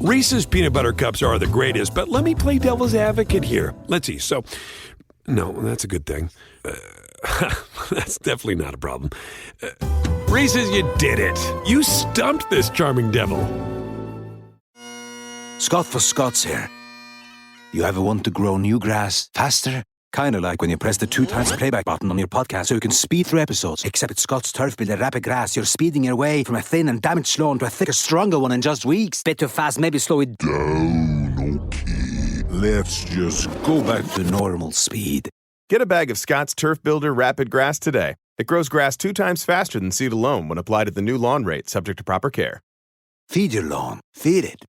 Reese's peanut butter cups are the greatest, but let me play devil's advocate here. Let's see. So, no, that's a good thing. That's definitely not a problem. Reese's, you did it. You stumped this charming devil. Scott for Scots here. You ever want to grow new grass faster? Kind of like when you press the 2 times playback button on your podcast so you can speed through episodes. Except at Scott's Turf Builder Rapid Grass, you're speeding your way from a thin and damaged lawn to a thicker, stronger one in just weeks. Bit too fast, maybe slow it down. Okay, let's just go back to normal speed. Get a bag of Scott's Turf Builder Rapid Grass today. It grows grass 2 times faster than seed alone when applied at the new lawn rate, subject to proper care. Feed your lawn. Feed it.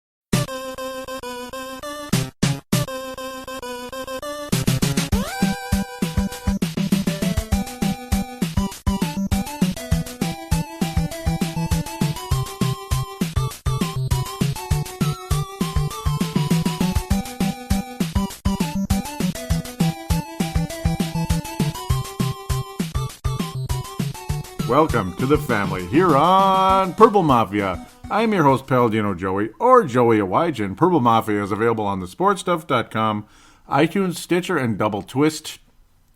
Welcome to the family here on Purple Mafia. I'm your host, Paladino Joey, or Joey Awajan. Purple Mafia is available on thesportstuff.com, iTunes, Stitcher, and Double Twist.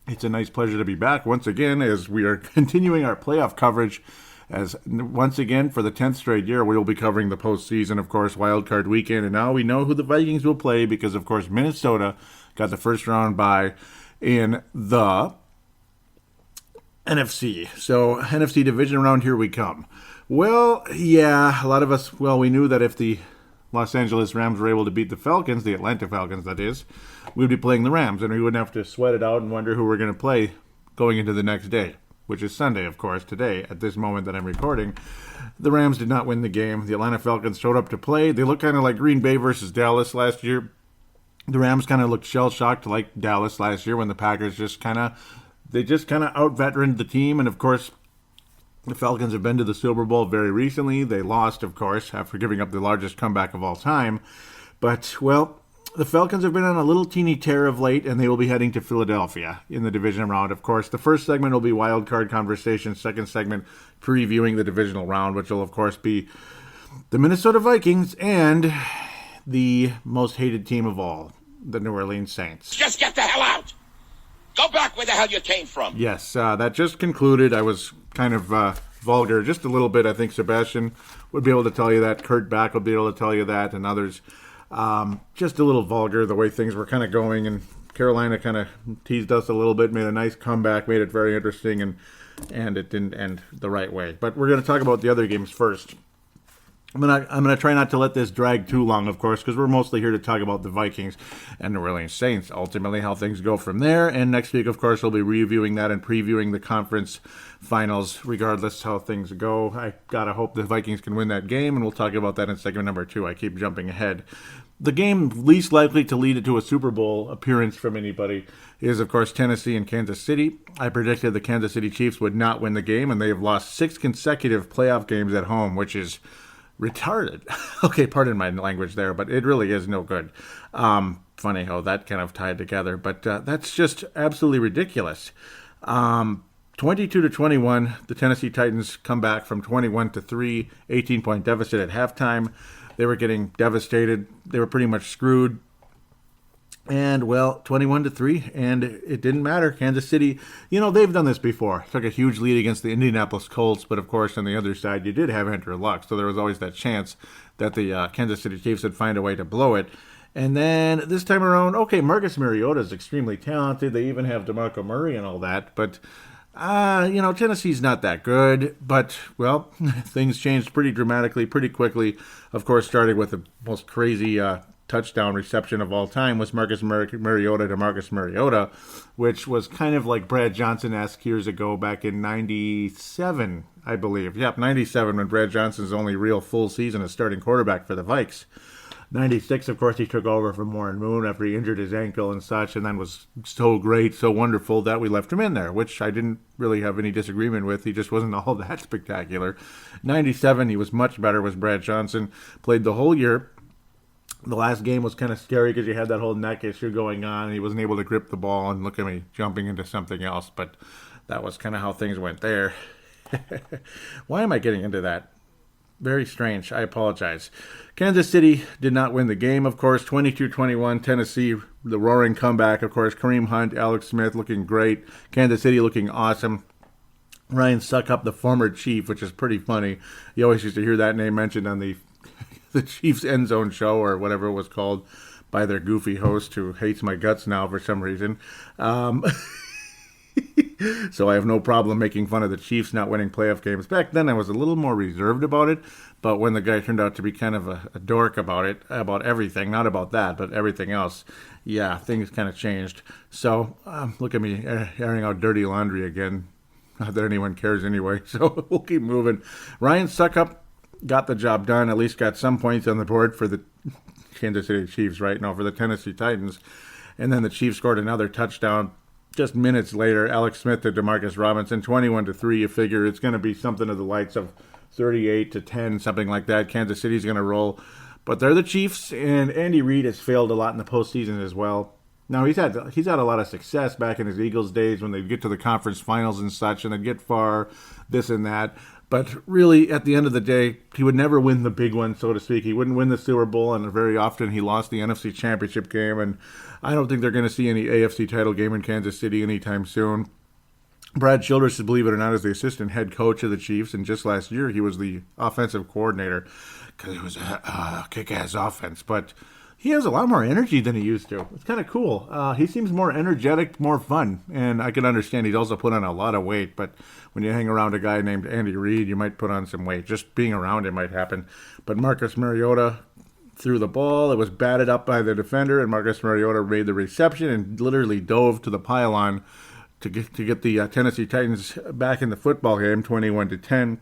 It's a nice pleasure to be back once again as we are continuing our playoff coverage. As once again, for the 10th straight year, we will be covering the postseason, of course, wildcard weekend. And now we know who the Vikings will play because, of course, Minnesota got the first round bye in the NFC. So, NFC Divisional Round, here we come. Well, yeah, a lot of us, we knew that if the Los Angeles Rams were able to beat the Falcons, the Atlanta Falcons, that is, we'd be playing the Rams, and we wouldn't have to sweat it out and wonder who we're going to play going into the next day, which is Sunday, of course, today, at this moment that I'm recording. The Rams did not win the game. The Atlanta Falcons showed up to play. They looked kind of like Green Bay versus Dallas last year. The Rams kind of looked shell-shocked like Dallas last year when the Packers just kind of out-veteraned the team. And, of course, the Falcons have been to the Super Bowl very recently. They lost, of course, after giving up the largest comeback of all time. But, the Falcons have been on a little teeny tear of late, and they will be heading to Philadelphia in the divisional round. Of course, the first segment will be wild card conversation. Second segment, previewing the divisional round, which will, of course, be the Minnesota Vikings and the most hated team of all, the New Orleans Saints. Just get the hell out! Go back where the hell you came from. Yes, that just concluded. I was kind of vulgar just a little bit. I think Sebastian would be able to tell you that. Kurt Back would be able to tell you that, and others. Just a little vulgar the way things were kind of going, and Carolina kind of teased us a little bit, made a nice comeback, made it very interesting, and it didn't end the right way. But we're going to talk about the other games first. I'm gonna try not to let this drag too long, of course, because we're mostly here to talk about the Vikings and New Orleans Saints, ultimately how things go from there. And next week, of course, we'll be reviewing that and previewing the conference finals, regardless how things go. I gotta hope the Vikings can win that game, and we'll talk about that in segment number 2. I keep jumping ahead. The game least likely to lead to a Super Bowl appearance from anybody is, of course, Tennessee and Kansas City. I predicted the Kansas City Chiefs would not win the game, and they have lost 6 consecutive playoff games at home, which is retarded. Okay, pardon my language there, but it really is no good. Funny how that kind of tied together, but that's just absolutely ridiculous. 22-21, the Tennessee Titans come back from 21-3, 18-point deficit at halftime. They were getting devastated. They were pretty much screwed. And, 21-3, and it didn't matter. Kansas City, they've done this before. Took a huge lead against the Indianapolis Colts, but, of course, on the other side, you did have Andrew Luck, so there was always that chance that the Kansas City Chiefs would find a way to blow it. And then this time around, okay, Marcus Mariota is extremely talented. They even have DeMarco Murray and all that, but, Tennessee's not that good. But, things changed pretty dramatically, pretty quickly. Of course, starting with the most crazy touchdown reception of all time was Marcus Mariota to Marcus Mariota, which was kind of like Brad Johnson-esque years ago back in 97, I believe. Yep, 97, when Brad Johnson's only real full season as starting quarterback for the Vikes. 96, of course, he took over from Warren Moon after he injured his ankle and such, and then was so great, so wonderful that we left him in there, which I didn't really have any disagreement with. He just wasn't all that spectacular. 97, he was much better, was Brad Johnson. Played the whole year. The last game was kind of scary because you had that whole neck issue going on, and he wasn't able to grip the ball, and look at me jumping into something else, but that was kind of how things went there. Why am I getting into that? Very strange. I apologize. Kansas City did not win the game, of course. 22-21. Tennessee, the roaring comeback, of course. Kareem Hunt, Alex Smith looking great. Kansas City looking awesome. Ryan Suckup, the former Chief, which is pretty funny. You always used to hear that name mentioned on the Chiefs End Zone show or whatever it was called by their goofy host who hates my guts now for some reason. So I have no problem making fun of the Chiefs not winning playoff games. Back then I was a little more reserved about it, but when the guy turned out to be kind of a dork about it, about everything, not about that, but everything else, yeah, things kind of changed. So look at me airing out dirty laundry again. Not that anyone cares anyway, so we'll keep moving. Ryan Suckup got the job done, at least got some points on the board for the Kansas City Chiefs, right? No, for the Tennessee Titans. And then the Chiefs scored another touchdown. Just minutes later, Alex Smith to Demarcus Robinson, 21-3. You figure it's going to be something of the likes of 38-10, something like that. Kansas City's going to roll. But they're the Chiefs, and Andy Reid has failed a lot in the postseason as well. Now, he's had a lot of success back in his Eagles days when they'd get to the conference finals and such, and they'd get far, this and that. But really, at the end of the day, he would never win the big one, so to speak. He wouldn't win the Super Bowl, and very often he lost the NFC Championship game. And I don't think they're going to see any AFC title game in Kansas City anytime soon. Brad Childress, believe it or not, is the assistant head coach of the Chiefs, and just last year he was the offensive coordinator because it was a kick-ass offense. But he has a lot more energy than he used to. It's kind of cool. He seems more energetic, more fun, and I can understand he's also put on a lot of weight, but when you hang around a guy named Andy Reid, you might put on some weight. Just being around him might happen. But Marcus Mariota threw the ball. It was batted up by the defender, and Marcus Mariota made the reception and literally dove to the pylon to get the Tennessee Titans back in the football game, 21-10.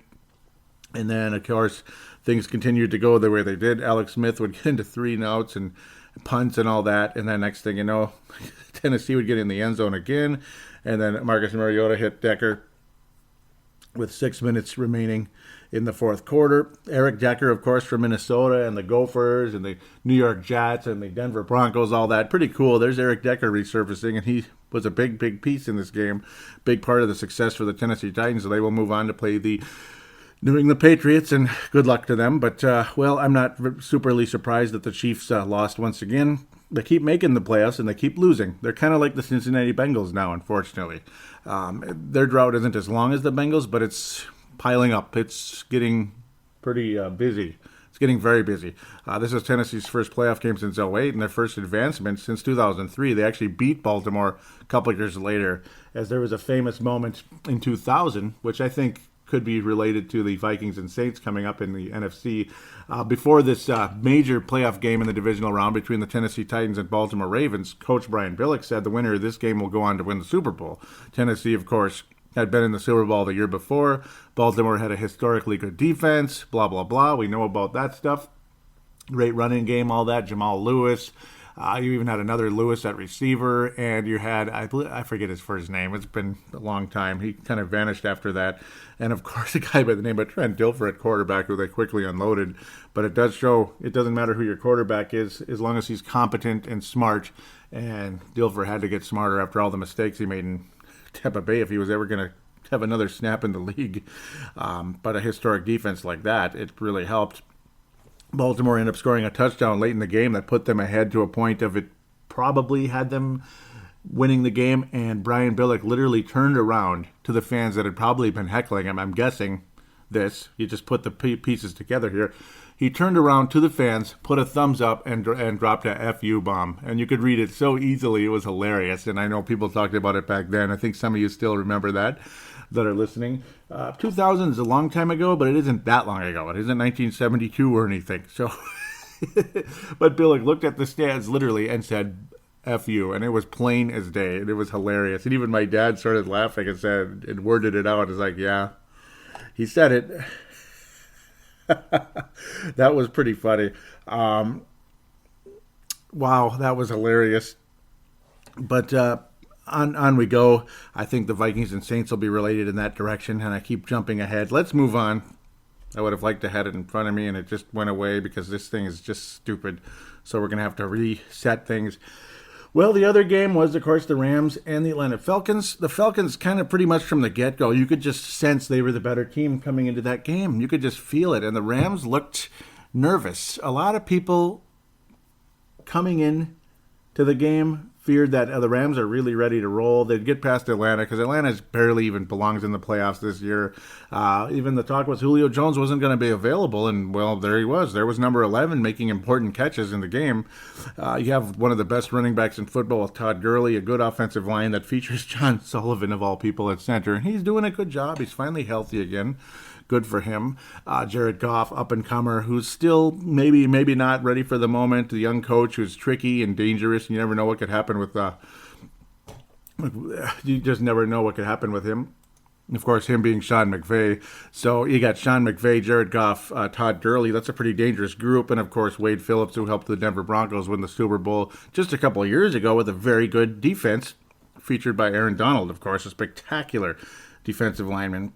And then, of course, things continued to go the way they did. Alex Smith would get into 3 and outs and punts and all that. And then next thing you know, Tennessee would get in the end zone again. And then Marcus Mariota hit Decker with 6 minutes remaining in the fourth quarter. Eric Decker, of course, from Minnesota and the Gophers and the New York Jets and the Denver Broncos, all that. Pretty cool. There's Eric Decker resurfacing, and he was a big, big piece in this game. Big part of the success for the Tennessee Titans. So they will move on to play the New England Patriots, and good luck to them. But, well, I'm not superly surprised that the Chiefs lost once again. They keep making the playoffs, and they keep losing. They're kind of like the Cincinnati Bengals now, unfortunately. Their drought isn't as long as the Bengals, but it's piling up. It's getting pretty busy. It's getting very busy. This is Tennessee's first playoff game since 2008, and their first advancement since 2003. They actually beat Baltimore a couple of years later, as there was a famous moment in 2000, which I think could be related to the Vikings and Saints coming up in the NFC. Before this major playoff game in the divisional round between the Tennessee Titans and Baltimore Ravens, Coach Brian Billick said the winner of this game will go on to win the Super Bowl. Tennessee, of course, had been in the Super Bowl the year before. Baltimore had a historically good defense, blah, blah, blah. We know about that stuff. Great running game, all that. Jamal Lewis. You even had another Lewis at receiver, and you had, I forget his first name. It's been a long time. He kind of vanished after that. And, of course, a guy by the name of Trent Dilfer at quarterback, who they quickly unloaded. But it does show it doesn't matter who your quarterback is, as long as he's competent and smart. And Dilfer had to get smarter after all the mistakes he made in Tampa Bay if he was ever going to have another snap in the league. But a historic defense like that, it really helped. Baltimore ended up scoring a touchdown late in the game that put them ahead to a point of it probably had them winning the game, and Brian Billick literally turned around to the fans that had probably been heckling him. I'm guessing this. You just put the pieces together here. He turned around to the fans, put a thumbs up, and dropped a FU bomb. And you could read it so easily. It was hilarious. And I know people talked about it back then. I think some of you still remember that are listening. 2000 is a long time ago, but it isn't that long ago. It isn't 1972 or anything. So, but Billick looked at the stands literally and said, F you. And it was plain as day. And it was hilarious. And even my dad started laughing and said, and worded it out. It's like, yeah, he said it. That was pretty funny. Wow, that was hilarious. But on we go. I think the Vikings and Saints will be related in that direction, and I keep jumping ahead. Let's move on. I would have liked to have it in front of me, and it just went away because this thing is just stupid. So we're going to have to reset things. Well, the other game was, of course, the Rams and the Atlanta Falcons. The Falcons kind of pretty much from the get-go, you could just sense they were the better team coming into that game. You could just feel it. And the Rams looked nervous. A lot of people coming in to the game feared that the Rams are really ready to roll. They'd get past Atlanta because Atlanta barely even belongs in the playoffs this year. Even the talk was Julio Jones wasn't going to be available, and, well, there he was. There was number 11 making important catches in the game. You have one of the best running backs in football with Todd Gurley, a good offensive line that features John Sullivan, of all people, at center. He's doing a good job. He's finally healthy again. Good for him. Jared Goff, up-and-comer, who's still maybe not ready for the moment. The young coach who's tricky and dangerous. You never know what could happen with you just never know what could happen with him. And of course, him being Sean McVay. So you got Sean McVay, Jared Goff, Todd Gurley. That's a pretty dangerous group. And of course, Wade Phillips, who helped the Denver Broncos win the Super Bowl just a couple of years ago with a very good defense, featured by Aaron Donald, of course, a spectacular defensive lineman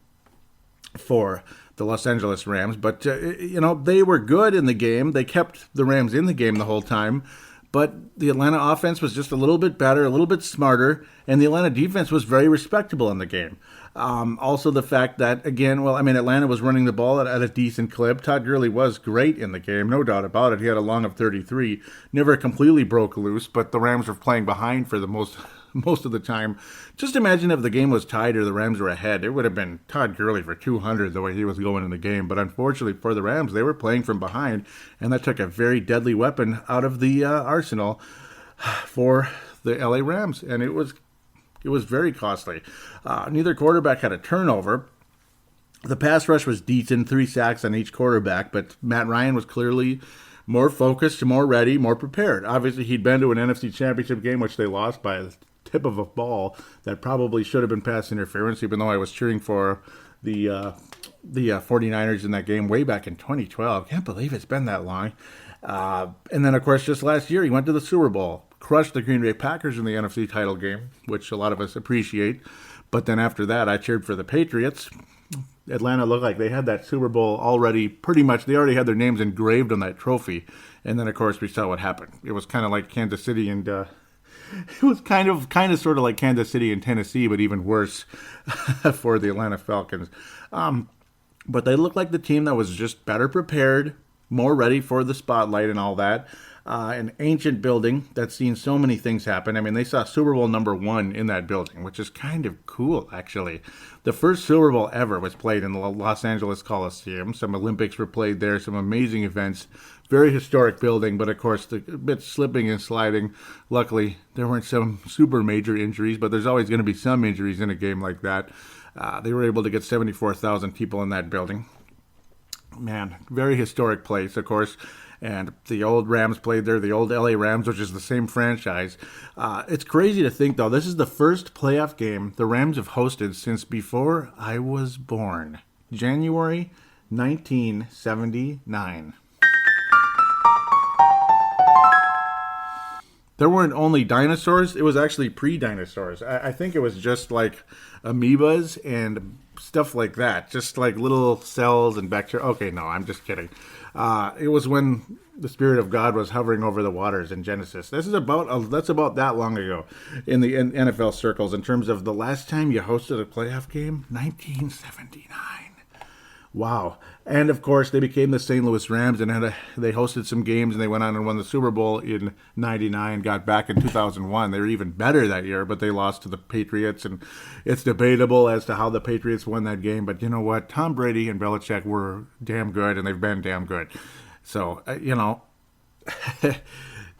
for the Los Angeles Rams. But, they were good in the game. They kept the Rams in the game the whole time. But the Atlanta offense was just a little bit better, a little bit smarter, and the Atlanta defense was very respectable in the game. Also the fact that, again, Atlanta was running the ball at a decent clip. Todd Gurley was great in the game, no doubt about it. He had a long of 33, never completely broke loose, but the Rams were playing behind for the most of the time. Just imagine if the game was tied or the Rams were ahead. It would have been Todd Gurley for 200 the way he was going in the game. But unfortunately for the Rams, they were playing from behind, and that took a very deadly weapon out of the arsenal for the LA Rams, and it was very costly. Neither quarterback had a turnover. The pass rush was decent, 3 sacks on each quarterback, but Matt Ryan was clearly more focused, more ready, more prepared. Obviously, he'd been to an NFC Championship game, which they lost by a tip of a ball that probably should have been pass interference, even though I was cheering for the 49ers in that game way back in 2012. Can't believe it's been that long. And then, of course, just last year, he went to the Super Bowl, crushed the Green Bay Packers in the NFC title game, which a lot of us appreciate. But then after that, I cheered for the Patriots. Atlanta looked like they had that Super Bowl already, pretty much. They already had their names engraved on that trophy. And then, of course, we saw what happened. It was kind of like Kansas City and it was kind of sort of like Kansas City and Tennessee, but even worse for the Atlanta Falcons. But they looked like the team that was just better prepared, more ready for the spotlight and all that. An ancient building that's seen so many things happen. I mean, they saw Super Bowl #1 in that building, which is kind of cool, actually. The first Super Bowl ever was played in the Los Angeles Coliseum. Some Olympics were played there, some amazing events. Very historic building, but of course, a bit slipping and sliding. Luckily, there weren't some super major injuries, but there's always going to be some injuries in a game like that. They were able to get 74,000 people in that building. Man, very historic place, of course. And the old Rams played there, the old LA Rams, which is the same franchise. It's crazy to think, though, this is the first playoff game the Rams have hosted since before I was born. January 1979. There weren't only dinosaurs, it was actually pre-dinosaurs. I think it was just like amoebas and stuff like that. Just like little cells and bacteria. Okay, no, I'm just kidding. It was when the Spirit of God was hovering over the waters in Genesis. That's about that long ago in the NFL circles in terms of the last time you hosted a playoff game, 1979. Wow. And, of course, they became the St. Louis Rams, and they hosted some games, and they went on and won the Super Bowl in 99, got back in 2001. They were even better that year, but they lost to the Patriots, and it's debatable as to how the Patriots won that game. But you know what? Tom Brady and Belichick were damn good, and they've been damn good. So,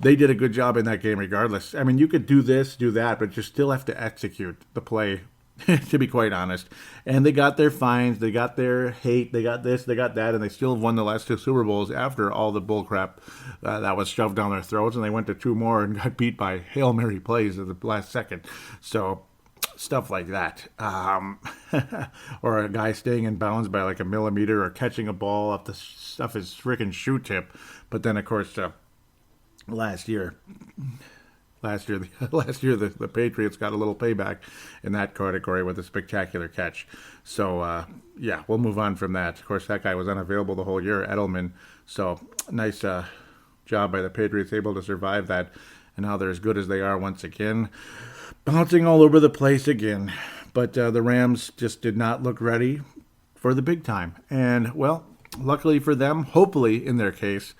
they did a good job in that game regardless. I mean, you could do this, do that, but you still have to execute the play, to be quite honest. And they got their fines, they got their hate, they got this, they got that, and they still won the last 2 Super Bowls after all the bullcrap that was shoved down their throats, and they went to 2 more and got beat by Hail Mary plays at the last second. So, stuff like that. Or a guy staying in bounds by like a millimeter, or catching a ball off his freaking shoe tip. But then, of course, last year, the Patriots got a little payback in that category with a spectacular catch. So, we'll move on from that. Of course, that guy was unavailable the whole year, Edelman. So, nice job by the Patriots, able to survive that. and how they're as good as they are once again. Bouncing all over the place again. But the Rams just did not look ready for the big time. And, well, luckily for them, hopefully in their case,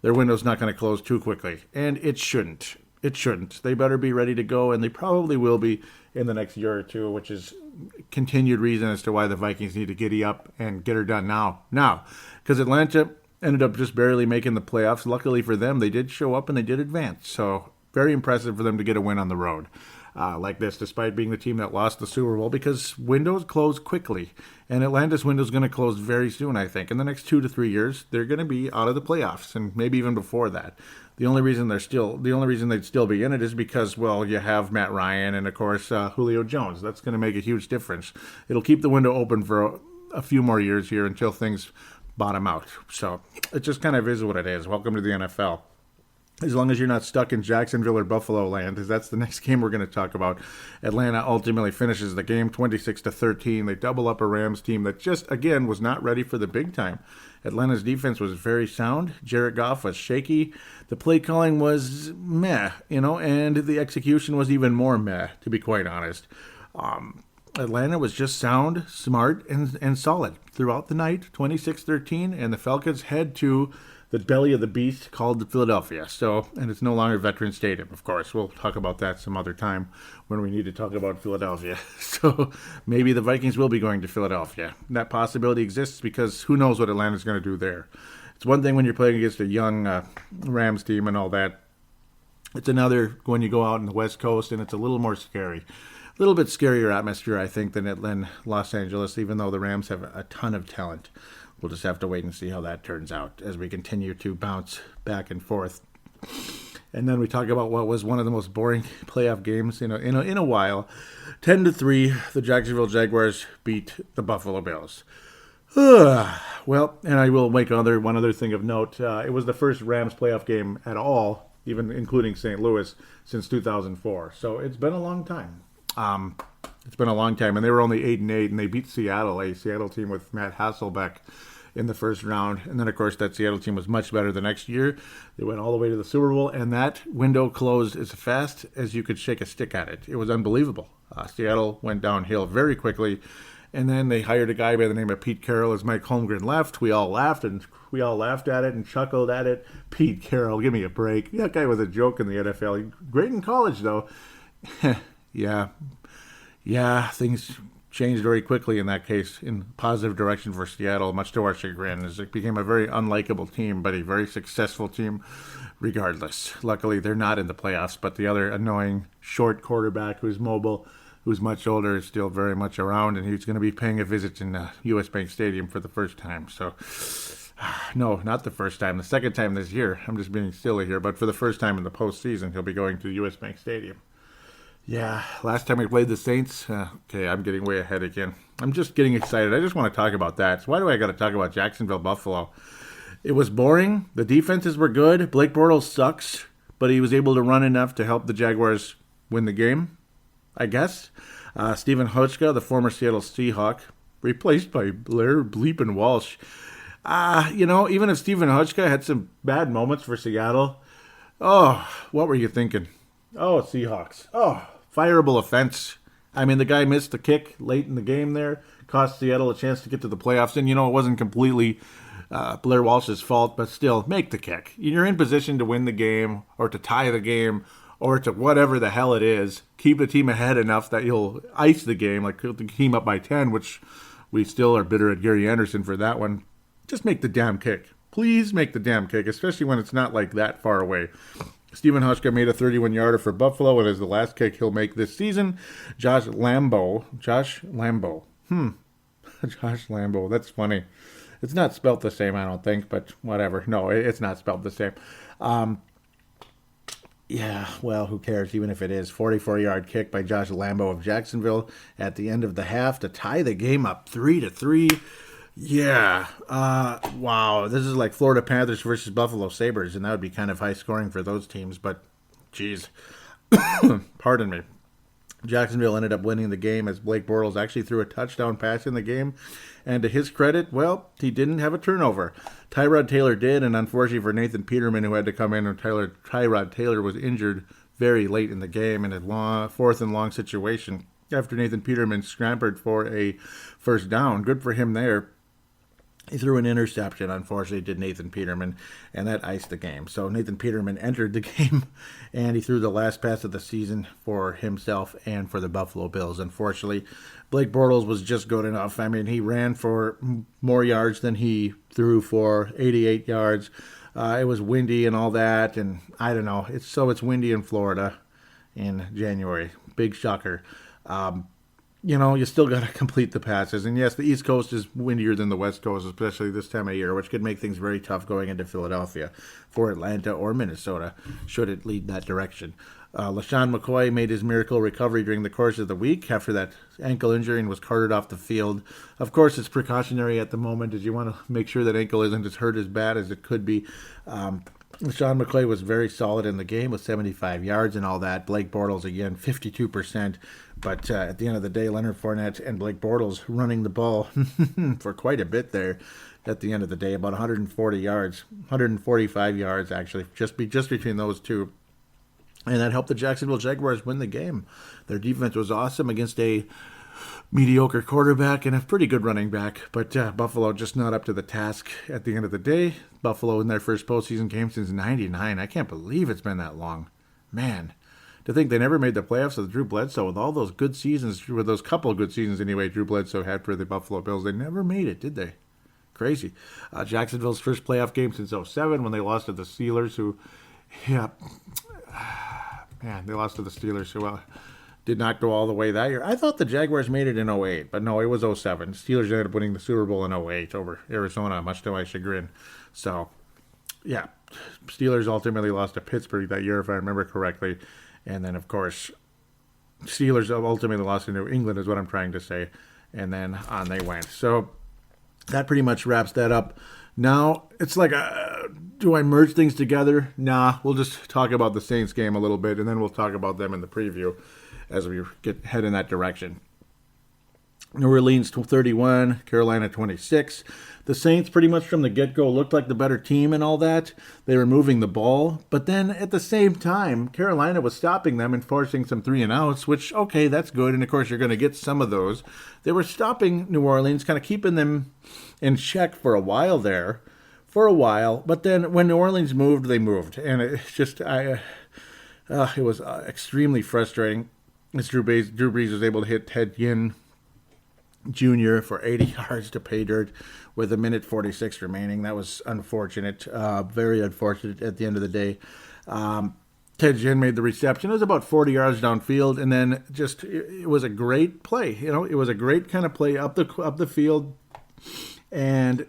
their window's not going to close too quickly. And it shouldn't. It shouldn't. They better be ready to go, and they probably will be in the next year or two, which is continued reason as to why the Vikings need to giddy up and get her done now. Now, because Atlanta ended up just barely making the playoffs. Luckily for them, they did show up and they did advance. So very impressive for them to get a win on the road like this, despite being the team that lost the Super Bowl, because windows close quickly. And Atlanta's window is going to close very soon, I think. In the next 2 to 3 years, they're going to be out of the playoffs, and maybe even before that. The only reason they'd still be in it is because, well, you have Matt Ryan and, of course, Julio Jones. That's going to make a huge difference. It'll keep the window open for a few more years here until things bottom out. So it just kind of is what it is. Welcome to the NFL. As long as you're not stuck in Jacksonville or Buffalo land, as that's the next game we're going to talk about. Atlanta ultimately finishes the game 26-13. They double up a Rams team that just, again, was not ready for the big time. Atlanta's defense was very sound. Jared Goff was shaky. The play calling was meh, and the execution was even more meh, to be quite honest. Atlanta was just sound, smart, and solid throughout the night, 26-13, and the Falcons head to the belly of the beast called Philadelphia. And it's no longer Veterans Stadium, of course. We'll talk about that some other time when we need to talk about Philadelphia. So maybe the Vikings will be going to Philadelphia. That possibility exists because who knows what Atlanta's going to do there. It's one thing when you're playing against a young Rams team and all that. It's another when you go out on the West Coast and it's a little more scary. A little bit scarier atmosphere, I think, than Los Angeles, even though the Rams have a ton of talent. We'll just have to wait and see how that turns out as we continue to bounce back and forth. And then we talk about what was one of the most boring playoff games in a while. 10-3, the Jacksonville Jaguars beat the Buffalo Bills. Well, and I will make one other thing of note. It was the first Rams playoff game at all, even including St. Louis, since 2004. So it's been a long time. It's been a long time, and they were only 8-8, and they beat Seattle, a Seattle team with Matt Hasselbeck in the first round. And then, of course, that Seattle team was much better the next year. They went all the way to the Super Bowl, and that window closed as fast as you could shake a stick at it. It was unbelievable. Seattle went downhill very quickly, and then they hired a guy by the name of Pete Carroll as Mike Holmgren left. We all laughed at it and chuckled at it. Pete Carroll, give me a break. That guy was a joke in the NFL. Great in college, though. Yeah, things changed very quickly in that case in positive direction for Seattle, much to our chagrin, as it became a very unlikable team, but a very successful team regardless. Luckily, they're not in the playoffs, but the other annoying short quarterback who's mobile, who's much older, is still very much around, and he's going to be paying a visit in U.S. Bank Stadium for the first time. So, no, not the first time, the second time this year. I'm just being silly here, but for the first time in the postseason, he'll be going to the U.S. Bank Stadium. Yeah, last time we played the Saints, okay, I'm getting way ahead again. I'm just getting excited. I just want to talk about that. So why do I got to talk about Jacksonville, Buffalo? It was boring. The defenses were good. Blake Bortles sucks, but he was able to run enough to help the Jaguars win the game, I guess. Stephen Hotchka, the former Seattle Seahawk, replaced by Blair Bleepin' Walsh. Even if Stephen Hotchka had some bad moments for Seattle, what were you thinking? Oh, Seahawks. Fireable offense. I mean, the guy missed the kick late in the game there, cost Seattle a chance to get to the playoffs. And, it wasn't completely Blair Walsh's fault, but still, make the kick. You're in position to win the game or to tie the game or to whatever the hell it is. Keep the team ahead enough that you'll ice the game, like the team up by 10, which we still are bitter at Gary Anderson for that one. Just make the damn kick. Please make the damn kick, especially when it's not like that far away. Stephen Hotchka made a 31-yarder for Buffalo, and as the last kick he'll make this season. Josh Lambo. Josh Lambo, that's funny. It's not spelt the same, I don't think, but whatever. No, it's not spelt the same. Who cares, even if it is. 44-yard kick by Josh Lambo of Jacksonville at the end of the half to tie the game up 3-3. Yeah. Wow. This is like Florida Panthers versus Buffalo Sabres, and that would be kind of high scoring for those teams, but geez. Pardon me. Jacksonville ended up winning the game as Blake Bortles actually threw a touchdown pass in the game. And to his credit, well, he didn't have a turnover. Tyrod Taylor did, and unfortunately for Nathan Peterman, who had to come in, and Tyrod Taylor was injured very late in the game in a fourth and long situation after Nathan Peterman scrambled for a first down. Good for him there. He threw an interception, unfortunately, did Nathan Peterman, and that iced the game. So Nathan Peterman entered the game, and he threw the last pass of the season for himself and for the Buffalo Bills. Unfortunately, Blake Bortles was just good enough. I mean, he ran for more yards than he threw for, 88 yards. It was windy and all that, and I don't know. It's windy in Florida in January. Big shocker. You still got to complete the passes. And yes, the East Coast is windier than the West Coast, especially this time of year, which could make things very tough going into Philadelphia for Atlanta or Minnesota, should it lead that direction. LaShawn McCoy made his miracle recovery during the course of the week after that ankle injury and was carted off the field. Of course, it's precautionary at the moment as you want to make sure that ankle isn't as hurt as bad as it could be. LaShawn McCoy was very solid in the game with 75 yards and all that. Blake Bortles, again, 52%. But at the end of the day, Leonard Fournette and Blake Bortles running the ball for quite a bit there at the end of the day, about 140 yards, 145 yards actually, just between those two. And that helped the Jacksonville Jaguars win the game. Their defense was awesome against a mediocre quarterback and a pretty good running back, but Buffalo just not up to the task at the end of the day. Buffalo in their first postseason game since '99. I can't believe it's been that long. Man, to think they never made the playoffs with Drew Bledsoe, with all those good seasons, with those couple of good seasons anyway, Drew Bledsoe had for the Buffalo Bills. They never made it, did they? Crazy. Jacksonville's first playoff game since '07 when they lost to the Steelers, who, they lost to the Steelers, who did not go all the way that year. I thought the Jaguars made it in '08, but no, it was '07. Steelers ended up winning the Super Bowl in '08 over Arizona, much to my chagrin. So, yeah, Steelers ultimately lost to Pittsburgh that year, if I remember correctly. And then, of course, Steelers ultimately lost to New England is what I'm trying to say. And then on they went. So that pretty much wraps that up. Now, it's like, do I merge things together? Nah, we'll just talk about the Saints game a little bit, and then we'll talk about them in the preview as we head in that direction. New Orleans 31, Carolina 26. The Saints pretty much from the get-go looked like the better team and all that. They were moving the ball. But then at the same time, Carolina was stopping them and forcing some 3-and-outs, which, okay, that's good. And, of course, you're going to get some of those. They were stopping New Orleans, kind of keeping them in check for a while there. But then when New Orleans moved, they moved. And it's just, it was extremely frustrating as Drew Brees was able to hit Ted Ginn Jr. for 80 yards to pay dirt with 1:46 remaining. That was unfortunate, very unfortunate at the end of the day. Ted Ginn made the reception. It was about 40 yards downfield, and then just it was a great play. It was a great kind of play up the field, and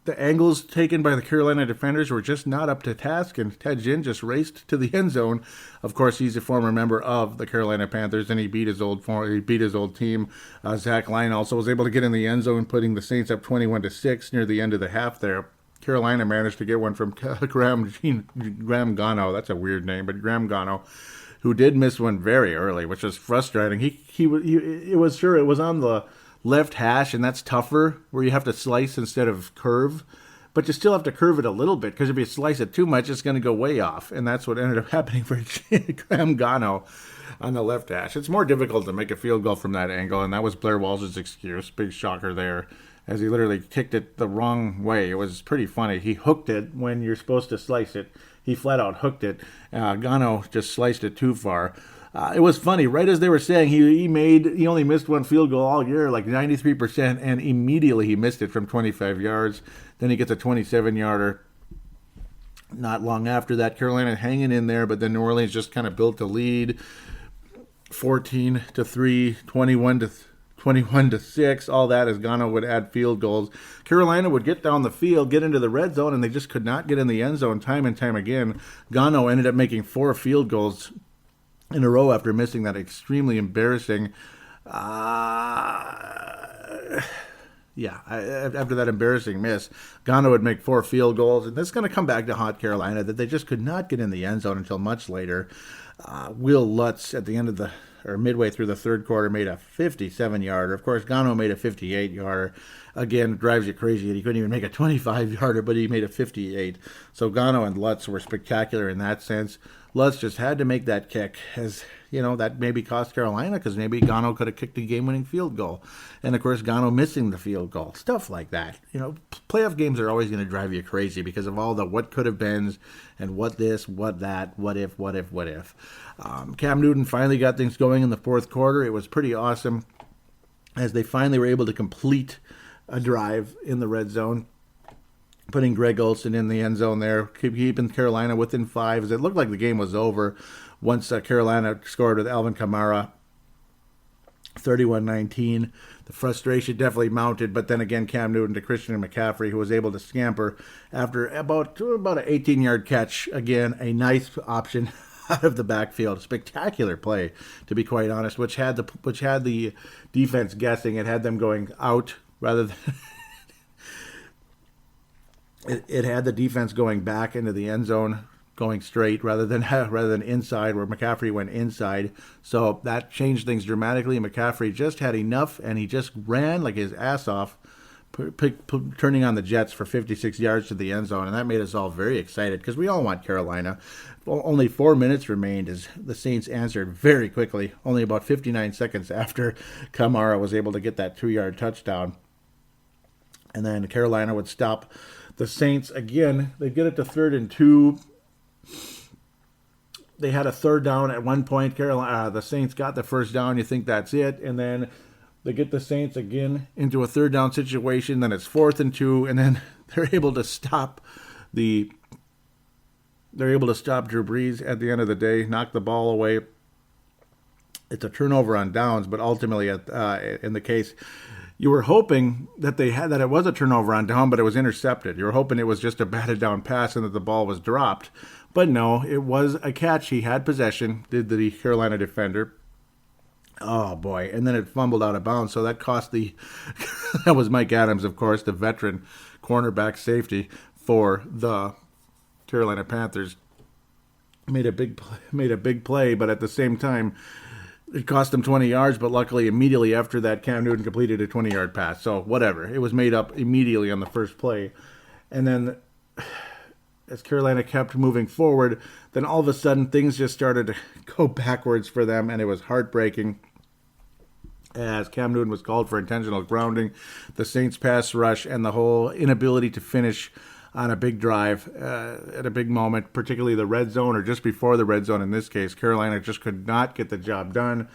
the angles taken by the Carolina defenders were just not up to task, and Ted Ginn just raced to the end zone. Of course, he's a former member of the Carolina Panthers, and he beat his old team. Zach Line also was able to get in the end zone, putting the Saints up 21-6 near the end of the half there. Carolina managed to get one from Graham Gano. That's a weird name, but Graham Gano, who did miss one very early, which was frustrating. It was on the left hash, and that's tougher, where you have to slice instead of curve. But you still have to curve it a little bit, because if you slice it too much, it's going to go way off. And that's what ended up happening for Graham Gano on the left hash. It's more difficult to make a field goal from that angle, and that was Blair Walsh's excuse. Big shocker there, as he literally kicked it the wrong way. It was pretty funny. He hooked it when you're supposed to slice it. He flat out hooked it. Gano just sliced it too far. It was funny. Right as they were saying, he only missed one field goal all year, like 93%, and immediately he missed it from 25 yards. Then he gets a 27-yarder. Not long after that, Carolina hanging in there, but then New Orleans just kind of built a lead, 14-3, 21-6. All that as Gano would add field goals. Carolina would get down the field, get into the red zone, and they just could not get in the end zone time and time again. Gano ended up making 4 field goals in a row after missing that extremely embarrassing Yeah, after that embarrassing miss, Gano would make 4 field goals, and this is going to come back to haunt Carolina that they just could not get in the end zone until much later. Will Lutz at the end of midway through the third quarter made a 57-yarder. Of course, Gano made a 58-yarder. Again, it drives you crazy that he couldn't even make a 25-yarder, but he made a 58. So Gano and Lutz were spectacular in that sense. Lutz just had to make that kick, as that maybe cost Carolina, because maybe Gano could have kicked a game-winning field goal. And, of course, Gano missing the field goal. Stuff like that. Playoff games are always going to drive you crazy because of all the what could have beens and what this, what that, what if. Cam Newton finally got things going in the fourth quarter. It was pretty awesome as they finally were able to complete a drive in the red zone, putting Greg Olsen in the end zone there, keeping Carolina within 5 as it looked like the game was over once Carolina scored with Alvin Kamara, 31-19. The frustration definitely mounted, but then again, Cam Newton to Christian McCaffrey, who was able to scamper after about an 18-yard catch. Again, a nice option out of the backfield. Spectacular play, to be quite honest, which had the defense guessing. It had them going out rather than it had the defense going back into the end zone, going straight rather than inside, where McCaffrey went inside. So that changed things dramatically. McCaffrey just had enough, and he just ran like his ass off, turning on the Jets for 56 yards to the end zone, and that made us all very excited because we all want Carolina. Only 4 minutes remained as the Saints answered very quickly, only about 59 seconds after Kamara was able to get that 2-yard touchdown. And then Carolina would stop the Saints again. They get it to 3rd and 2. They had a 3rd down at one point. The Saints got the 1st down. You think that's it, and then they get the Saints again into a 3rd down situation. Then it's 4th and 2, and then they're able to stop Drew Brees at the end of the day, knock the ball away. It's a turnover on downs, but ultimately, in the case, you were hoping that it was a turnover on down, but it was intercepted. You were hoping it was just a batted down pass and that the ball was dropped. But no, it was a catch. He had possession, did the Carolina defender. Oh, boy. And then it fumbled out of bounds. So that cost that was Mike Adams, of course, the veteran cornerback safety for the Carolina Panthers. Made a big play, but at the same time, it cost him 20 yards, but luckily immediately after that, Cam Newton completed a 20-yard pass. So whatever. It was made up immediately on the first play. And then as Carolina kept moving forward, then all of a sudden things just started to go backwards for them, and it was heartbreaking as Cam Newton was called for intentional grounding, the Saints pass rush, and the whole inability to finish on a big drive at a big moment, particularly the red zone or just before the red zone in this case. Carolina just could not get the job done.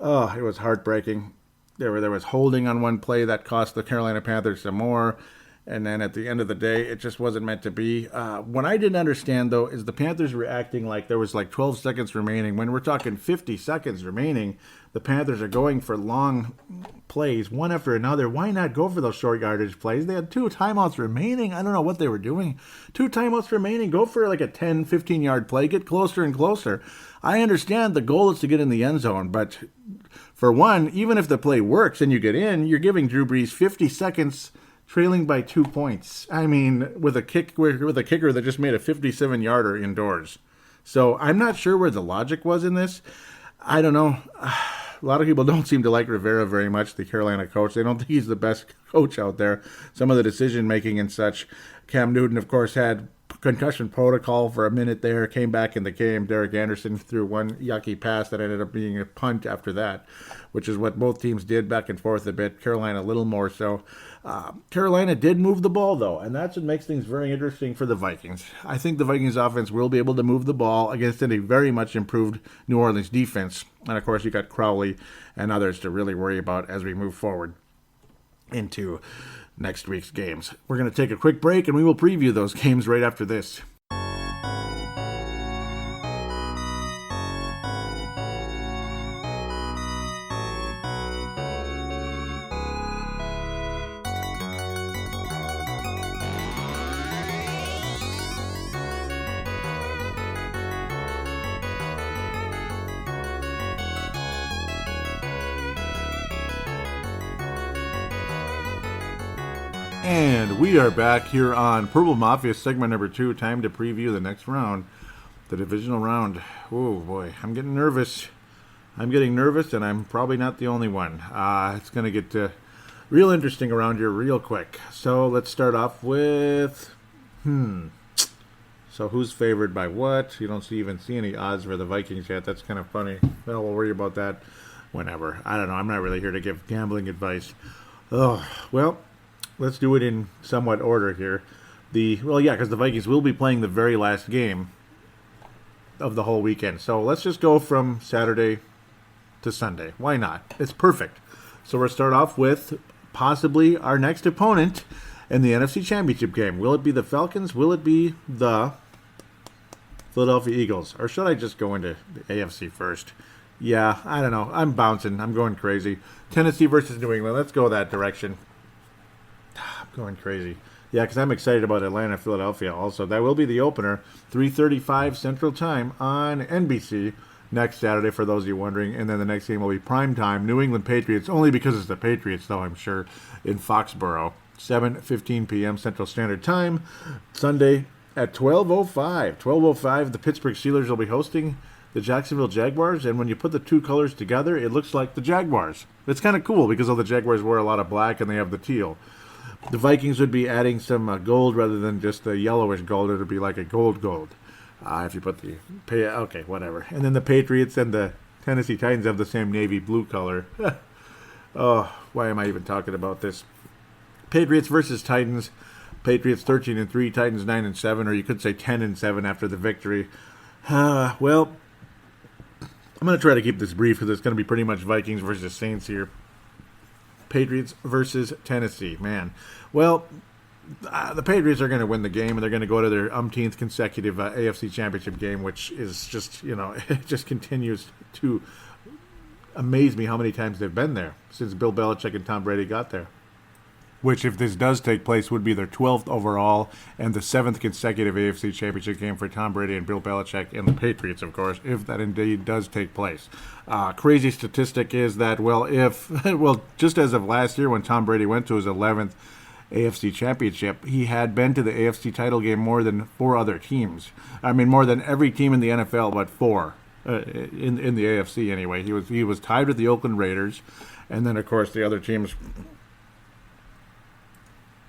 Oh, it was heartbreaking. There was holding on one play that cost the Carolina Panthers some more. And then at the end of the day, it just wasn't meant to be. What I didn't understand, though, is the Panthers were acting like there was like 12 seconds remaining. When we're talking 50 seconds remaining, the Panthers are going for long plays, one after another. Why not go for those short yardage plays? They had 2 timeouts remaining. I don't know what they were doing. 2 timeouts remaining. Go for like a 10, 15-yard play. Get closer and closer. I understand the goal is to get in the end zone, but for one, even if the play works and you get in, you're giving Drew Brees 50 seconds trailing by 2 points. I mean, with a kicker that just made a 57-yarder indoors. So I'm not sure where the logic was in this. I don't know. A lot of people don't seem to like Rivera very much, the Carolina coach. They don't think he's the best coach out there. Some of the decision-making and such. Cam Newton, of course, had concussion protocol for a minute there, came back in the game. Derek Anderson threw one yucky pass that ended up being a punt after that, which is what both teams did, back and forth a bit. Carolina a little more so. Carolina did move the ball, though, and that's what makes things very interesting for the Vikings. I think the Vikings offense will be able to move the ball against a very much improved New Orleans defense. And, of course, you got Crowley and others to really worry about as we move forward into next week's games. We're going to take a quick break, and we will preview those games right after this. And we are back here on Purple Mafia segment number 2. Time to preview the next round, the divisional round. Oh boy, I'm getting nervous. And I'm probably not the only one. It's going to get real interesting around here real quick. So let's start off with, So who's favored by what? You don't even see any odds for the Vikings yet. That's kind of funny. Well, we'll worry about that whenever. I don't know. I'm not really here to give gambling advice. Oh, well, let's do it in somewhat order here. Because the Vikings will be playing the very last game of the whole weekend. So let's just go from Saturday to Sunday. Why not? It's perfect. So we'll start off with possibly our next opponent in the NFC Championship game. Will it be the Falcons? Will it be the Philadelphia Eagles? Or should I just go into the AFC first? Yeah, I don't know. I'm bouncing. I'm going crazy. Tennessee versus New England. Let's go that direction. I'm going crazy. Yeah, because I'm excited about Atlanta, Philadelphia also. That will be the opener, 3:35 Central Time on NBC next Saturday, for those of you wondering. And then the next game will be prime time, New England Patriots, only because it's the Patriots, though, I'm sure, in Foxborough, 7:15 p.m. Central Standard Time, Sunday at 12:05. 12:05, the Pittsburgh Steelers will be hosting the Jacksonville Jaguars, and when you put the two colors together, it looks like the Jaguars. It's kind of cool because all the Jaguars wear a lot of black and they have the teal. The Vikings would be adding some gold rather than just the yellowish gold. It would be like a gold. If you put okay, whatever. And then the Patriots and the Tennessee Titans have the same navy blue color. Oh, why am I even talking about this? Patriots versus Titans. Patriots 13-3, Titans 9-7, or you could say 10-7 after the victory. Well, I'm going to try to keep this brief because it's going to be pretty much Vikings versus Saints here. Patriots versus Tennessee, man. Well, the Patriots are going to win the game, and they're going to go to their umpteenth consecutive AFC Championship game, which is just, it just continues to amaze me how many times they've been there since Bill Belichick and Tom Brady got there. Which, if this does take place, would be their 12th overall and the 7th consecutive AFC Championship game for Tom Brady and Bill Belichick and the Patriots, of course, if that indeed does take place. Crazy statistic is that, just as of last year when Tom Brady went to his 11th AFC Championship, he had been to the AFC title game more than 4 other teams. I mean, more than every team in the NFL but 4. In the AFC anyway. He was tied with the Oakland Raiders, and then, of course, the other teams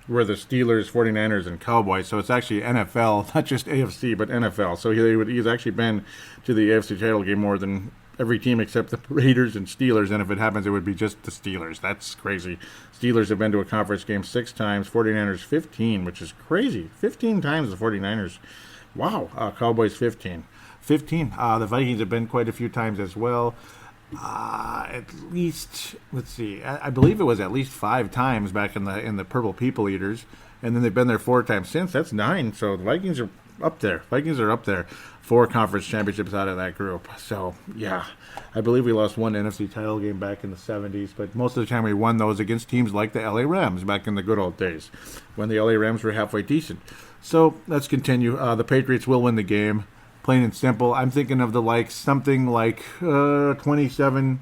were the Steelers, 49ers, and Cowboys. So it's actually NFL, not just AFC, but NFL. So he's actually been to the AFC title game more than every team except the Raiders and Steelers. And if it happens, it would be just the Steelers. That's crazy. Steelers have been to a conference game 6 times, 49ers 15, which is crazy. 15 times the 49ers. Wow. Cowboys 15. The Vikings have been quite a few times as well. At least, let's see, I believe it was at least 5 times back in the Purple People Eaters, and then they've been there 4 times since. That's 9. So the Vikings are up there. 4 conference championships out of that group. So yeah, I believe we lost 1 NFC title game back in the 70s, but most of the time we won those against teams like the LA Rams back in the good old days when the LA Rams were halfway decent. So let's continue. The Patriots will win the game. Plain and simple. I'm thinking of something like 27-14,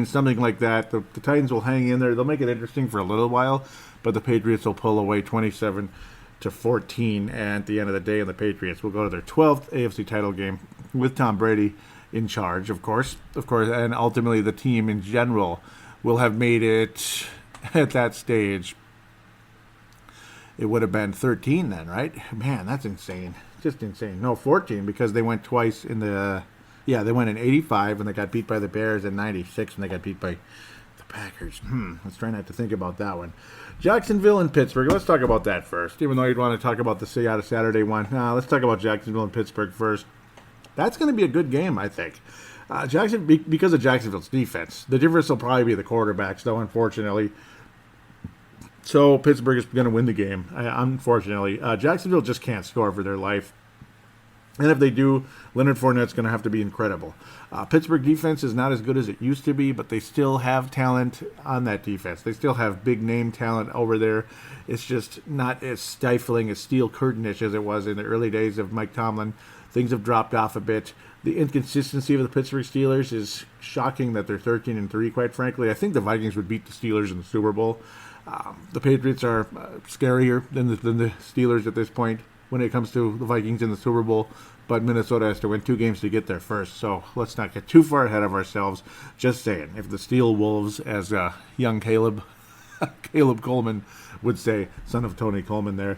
something like that. The Titans will hang in there. They'll make it interesting for a little while, but the Patriots will pull away 27-14 at the end of the day, and the Patriots will go to their 12th AFC title game with Tom Brady in charge, of course, and ultimately the team in general will have made it at that stage. It would have been 13 then, right? Man, that's insane. Just insane. No, 14, because they went twice in they went in 85 when they got beat by the Bears, and 96 when they got beat by the Packers. Let's try not to think about that one. Jacksonville and Pittsburgh. Let's talk about that first. Even though you'd want to talk about the Saturday one. Let's talk about Jacksonville and Pittsburgh first. That's going to be a good game, I think. Because of Jacksonville's defense. The difference will probably be the quarterbacks, though, unfortunately. So Pittsburgh is going to win the game, unfortunately. Jacksonville just can't score for their life. And if they do, Leonard Fournette's going to have to be incredible. Pittsburgh defense is not as good as it used to be, but they still have talent on that defense. They still have big-name talent over there. It's just not as stifling, as steel curtain-ish as it was in the early days of Mike Tomlin. Things have dropped off a bit. The inconsistency of the Pittsburgh Steelers is shocking that they're 13-3, quite frankly. I think the Vikings would beat the Steelers in the Super Bowl. The Patriots are scarier than the Steelers at this point when it comes to the Vikings in the Super Bowl. But Minnesota has to win 2 games to get there first. So let's not get too far ahead of ourselves. Just saying, if the Steel Wolves, as young Caleb Coleman would say, son of Tony Coleman there,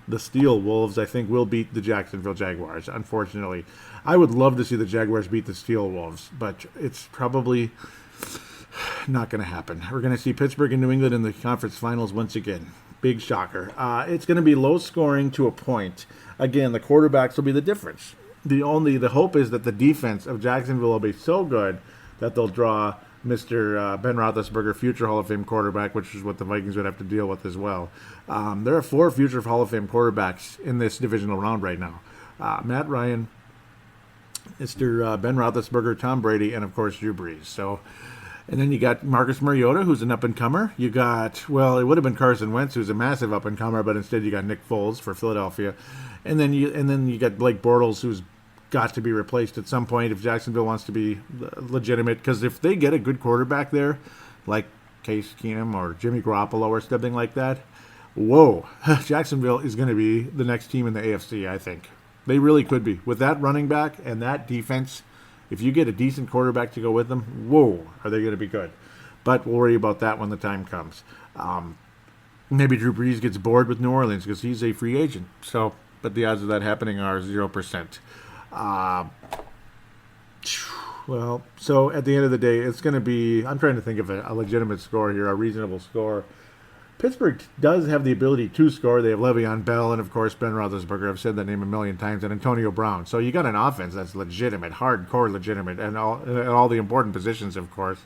the Steel Wolves, I think, will beat the Jacksonville Jaguars, unfortunately. I would love to see the Jaguars beat the Steel Wolves, but it's probably not going to happen. We're going to see Pittsburgh and New England in the conference finals once again. Big shocker. It's going to be low scoring to a point. Again, the quarterbacks will be the difference. The hope is that the defense of Jacksonville will be so good that they'll draw Mr. Ben Roethlisberger, future Hall of Fame quarterback, which is what the Vikings would have to deal with as well. There are 4 future Hall of Fame quarterbacks in this divisional round right now. Matt Ryan, Mr. Ben Roethlisberger, Tom Brady, and, of course, Drew Brees. And then you got Marcus Mariota, who's an up-and-comer. You got, well, it would have been Carson Wentz, who's a massive up-and-comer, but instead you got Nick Foles for Philadelphia. And then you got Blake Bortles, who's got to be replaced at some point if Jacksonville wants to be legitimate. Because if they get a good quarterback there, like Case Keenum or Jimmy Garoppolo or something like that, whoa, Jacksonville is going to be the next team in the AFC, I think. They really could be. With that running back and that defense, if you get a decent quarterback to go with them, whoa, are they going to be good. But we'll worry about that when the time comes. Maybe Drew Brees gets bored with New Orleans because he's a free agent. But the odds of that happening are 0%. So at the end of the day, it's going to be, I'm trying to think of a legitimate score here, a reasonable score. Pittsburgh does have the ability to score. They have Le'Veon Bell and, of course, Ben Roethlisberger. I've said that name a million times, and Antonio Brown. So you got an offense that's legitimate, hardcore legitimate, and all the important positions, of course.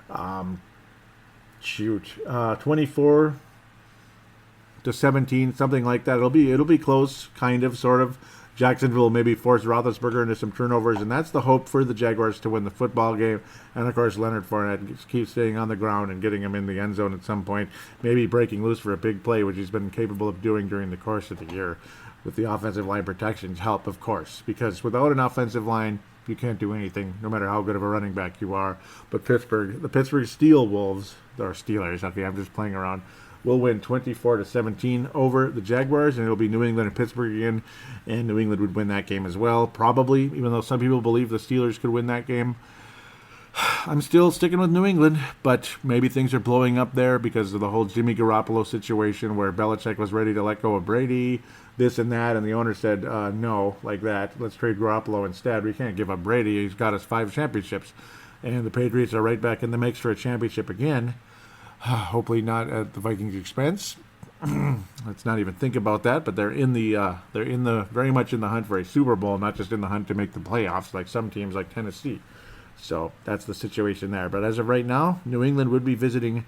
24-17, something like that. It'll be close, kind of, sort of. Jacksonville will maybe force Roethlisberger into some turnovers, and that's the hope for the Jaguars to win the football game. And, of course, Leonard Fournette keeps staying on the ground and getting him in the end zone at some point, maybe breaking loose for a big play, which he's been capable of doing during the course of the year, with the offensive line protections help, of course, because without an offensive line, you can't do anything, no matter how good of a running back you are. But the Pittsburgh Steel Wolves, or Steelers, okay, I'm just playing around, will win 24-17 over the Jaguars, and it'll be New England and Pittsburgh again, and New England would win that game as well, probably, even though some people believe the Steelers could win that game. I'm still sticking with New England, but maybe things are blowing up there because of the whole Jimmy Garoppolo situation where Belichick was ready to let go of Brady, this and that, and the owner said, no, like that, let's trade Garoppolo instead. We can't give up Brady. He's got us 5 championships, and the Patriots are right back in the mix for a championship again. Hopefully not at the Vikings' expense. Let's not even think about that. But they're very much in the hunt for a Super Bowl, not just in the hunt to make the playoffs like some teams like Tennessee. So that's the situation there. But as of right now, New England would be visiting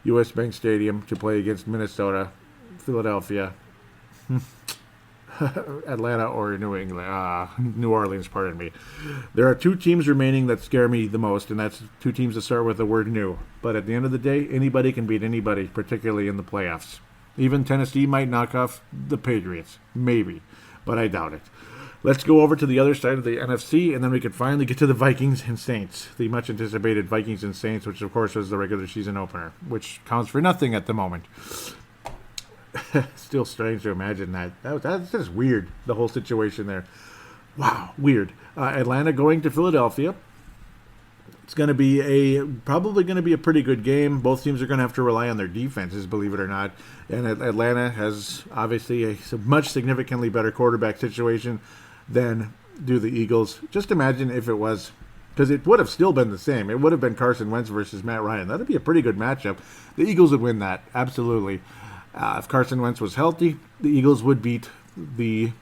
U.S. Bank Stadium to play against Minnesota, Philadelphia, Atlanta, or New Orleans, pardon me. There are 2 teams remaining that scare me the most, and that's 2 teams that start with the word new. But at the end of the day, anybody can beat anybody, particularly in the playoffs. Even Tennessee might knock off the Patriots. Maybe, but I doubt it. Let's go over to the other side of the NFC, and then we can finally get to the Vikings and Saints. The much-anticipated Vikings and Saints, which, of course, was the regular season opener, which counts for nothing at the moment. Still strange to imagine that. That's just weird, the whole situation there. Wow, weird. Atlanta going to Philadelphia. It's going to be probably going to be a pretty good game. Both teams are going to have to rely on their defenses, believe it or not. And Atlanta has obviously a much significantly better quarterback situation than do the Eagles. Just imagine if it was, because it would have still been the same. It would have been Carson Wentz versus Matt Ryan. That would be a pretty good matchup. The Eagles would win that, absolutely. If Carson Wentz was healthy, the Eagles would beat the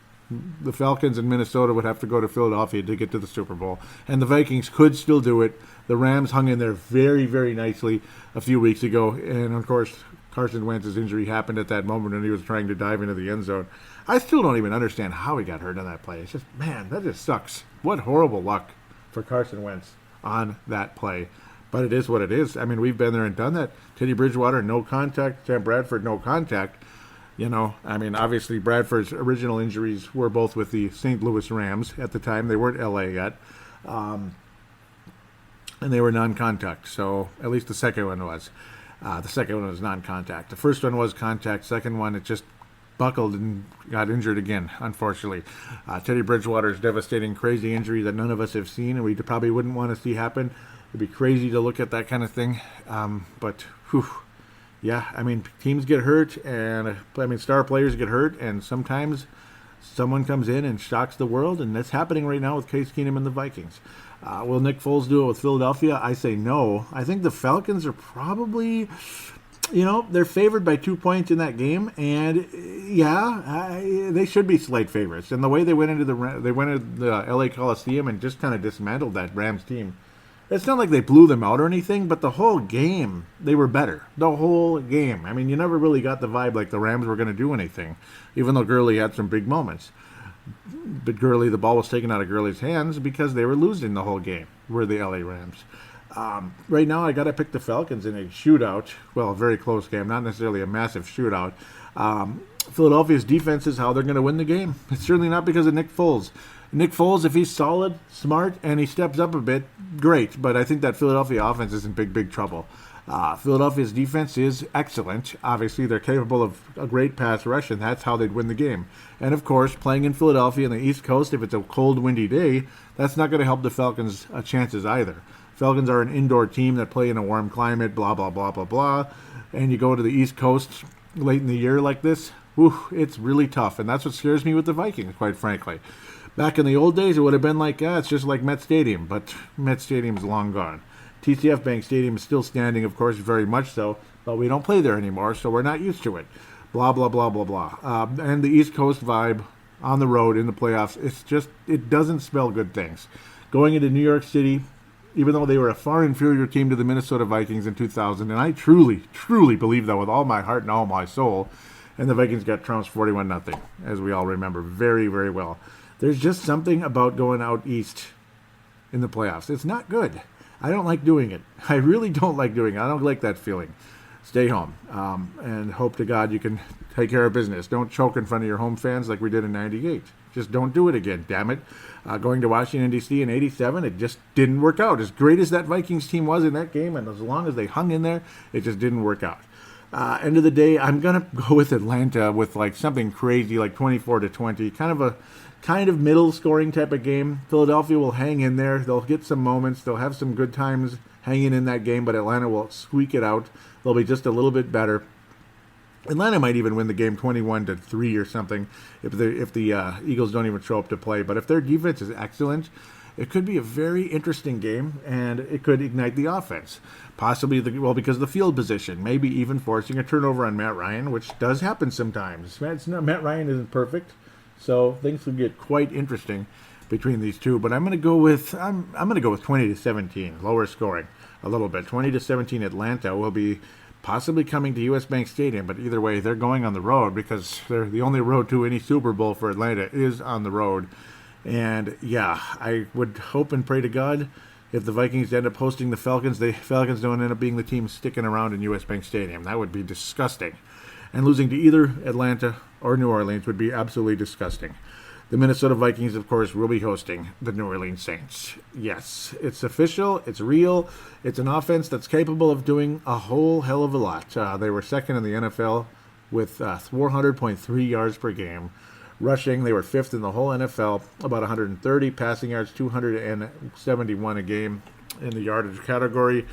Falcons, and Minnesota would have to go to Philadelphia to get to the Super Bowl. And the Vikings could still do it. The Rams hung in there very, very nicely a few weeks ago. And, of course, Carson Wentz's injury happened at that moment when he was trying to dive into the end zone. I still don't even understand how he got hurt on that play. It's just, man, that just sucks. What horrible luck for Carson Wentz on that play. But it is what it is. I mean, we've been there and done that. Teddy Bridgewater, no contact. Sam Bradford, no contact. Obviously Bradford's original injuries were both with the St. Louis Rams at the time. They weren't LA yet. And they were non-contact. So at least the second one was. The second one was non-contact. The first one was contact. Second one, it just buckled and got injured again, unfortunately. Teddy Bridgewater's devastating, crazy injury that none of us have seen, and we probably wouldn't want to see happen. It'd be crazy to look at that kind of thing. But, whew, yeah, I mean, teams get hurt, and star players get hurt, and sometimes someone comes in and shocks the world, and that's happening right now with Case Keenum and the Vikings. Will Nick Foles do it with Philadelphia? I say no. I think the Falcons are probably, they're favored by 2 points in that game, and they should be slight favorites. And the way they went into the LA Coliseum and just kind of dismantled that Rams team. It's not like they blew them out or anything, but the whole game, they were better. The whole game. I mean, you never really got the vibe like the Rams were going to do anything, even though Gurley had some big moments. But the ball was taken out of Gurley's hands because they were losing the whole game, were the LA Rams. Right now, I got to pick the Falcons in a shootout. Well, a very close game, not necessarily a massive shootout. Philadelphia's defense is how they're going to win the game. It's certainly not because of Nick Foles. Nick Foles, if he's solid, smart, and he steps up a bit, great. But I think that Philadelphia offense is in big trouble. Philadelphia's defense is excellent. Obviously, they're capable of a great pass rush, and that's how they'd win the game. And, of course, playing in Philadelphia on the East Coast, if it's a cold, windy day, that's not going to help the Falcons' chances either. Falcons are an indoor team that play in a warm climate, blah, blah, blah, blah, blah. And you go to the East Coast late in the year like this, it's really tough. And that's what scares me with the Vikings, quite frankly. Back in the old days, it would have been like, it's just like Met Stadium, but Met Stadium's long gone. TCF Bank Stadium is still standing, of course, very much so, but we don't play there anymore, so we're not used to it. Blah, blah, blah, blah, blah. And the East Coast vibe on the road in the playoffs, it doesn't spell good things. Going into New York City, even though they were a far inferior team to the Minnesota Vikings in 2000, and I truly, truly believe that with all my heart and all my soul, and the Vikings got trounced 41-0, as we all remember very, very well. There's just something about going out east in the playoffs. It's not good. I don't like doing it. I really don't like doing it. I don't like that feeling. Stay home and hope to God you can take care of business. Don't choke in front of your home fans like we did in 98. Just don't do it again, damn it. Going to Washington, D.C. in 87, it just didn't work out. As great as that Vikings team was in that game, and as long as they hung in there, it just didn't work out. End of the day, I'm going to go with Atlanta with like something crazy like 24-20, kind of middle scoring type of game. Philadelphia will hang in there. They'll get some moments. They'll have some good times hanging in that game, but Atlanta will squeak it out. They'll be just a little bit better. Atlanta might even win the game 21-3 or something if the Eagles don't even show up to play. But if their defense is excellent, it could be a very interesting game, and it could ignite the offense. Possibly, because of the field position, maybe even forcing a turnover on Matt Ryan, which does happen sometimes. Matt Ryan isn't perfect, so things could get quite interesting between these two. But I'm going to go with 20-17, lower scoring a little bit. 20-17 Atlanta will be possibly coming to U.S. Bank Stadium, but either way, they're going on the road because they're the only road to any Super Bowl for Atlanta is on the road. And yeah, I would hope and pray to God if the Vikings end up hosting the Falcons don't end up being the team sticking around in U.S. Bank Stadium. That would be disgusting. And losing to either Atlanta or New Orleans would be absolutely disgusting. The Minnesota Vikings, of course, will be hosting the New Orleans Saints. Yes, it's official, it's real, it's an offense that's capable of doing a whole hell of a lot. They were second in the NFL with 400.3 yards per game. Rushing, they were fifth in the whole NFL, about 130. Passing yards, 271 a game in the yardage category.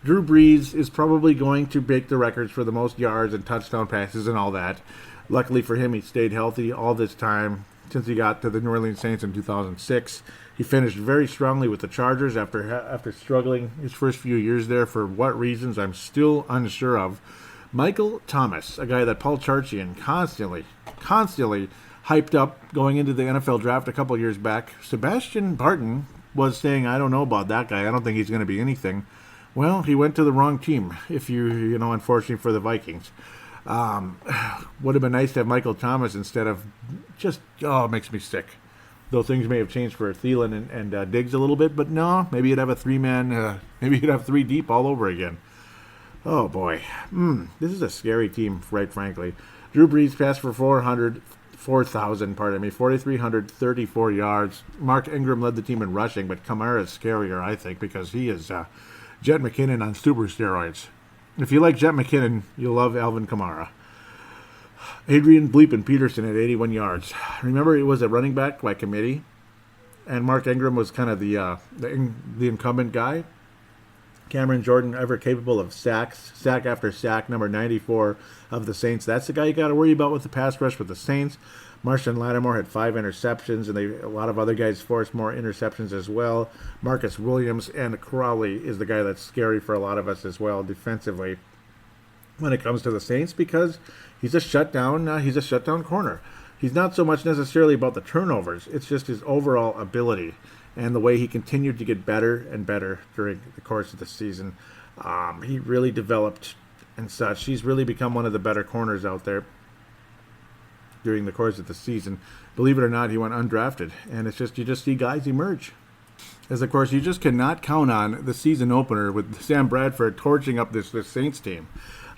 Drew Brees is probably going to break the records for the most yards and touchdown passes and all that. Luckily for him, he stayed healthy all this time since he got to the New Orleans Saints in 2006. He finished very strongly with the Chargers after struggling his first few years there. For what reasons, I'm still unsure of. Michael Thomas, a guy that Paul Charchian constantly hyped up going into the NFL draft a couple years back. Sebastian Barton was saying, I don't know about that guy. I don't think he's going to be anything. Well, he went to the wrong team, unfortunately for the Vikings. Would have been nice to have Michael Thomas instead of it makes me sick. Though things may have changed for Thielen and Diggs a little bit, but no, maybe you'd have a three-man, maybe you'd have three deep all over again. Oh, boy. This is a scary team, right, frankly. Drew Brees passed for 4,334 yards. Mark Ingram led the team in rushing, but Kamara is scarier, I think, because he is Jet McKinnon on super steroids. If you like Jet McKinnon, you'll love Alvin Kamara. Adrian Bleepin Peterson at 81 yards. Remember, he was a running back by committee, and Mark Ingram was kind of the incumbent guy. Cameron Jordan, ever capable of sack after sack, number 94 of the Saints. That's the guy you got to worry about with the pass rush with the Saints. Marshawn Lattimore had 5 interceptions, and a lot of other guys forced more interceptions as well. Marcus Williams and Crowley is the guy that's scary for a lot of us as well defensively when it comes to the Saints, because he's a shutdown corner. He's not so much necessarily about the turnovers. It's just his overall ability and the way he continued to get better and better during the course of the season. He really developed and such. He's really become one of the better corners out there during the course of the season. Believe it or not, he went undrafted, and it's just, you just see guys emerge. As, of course, you just cannot count on the season opener with Sam Bradford torching up this Saints team.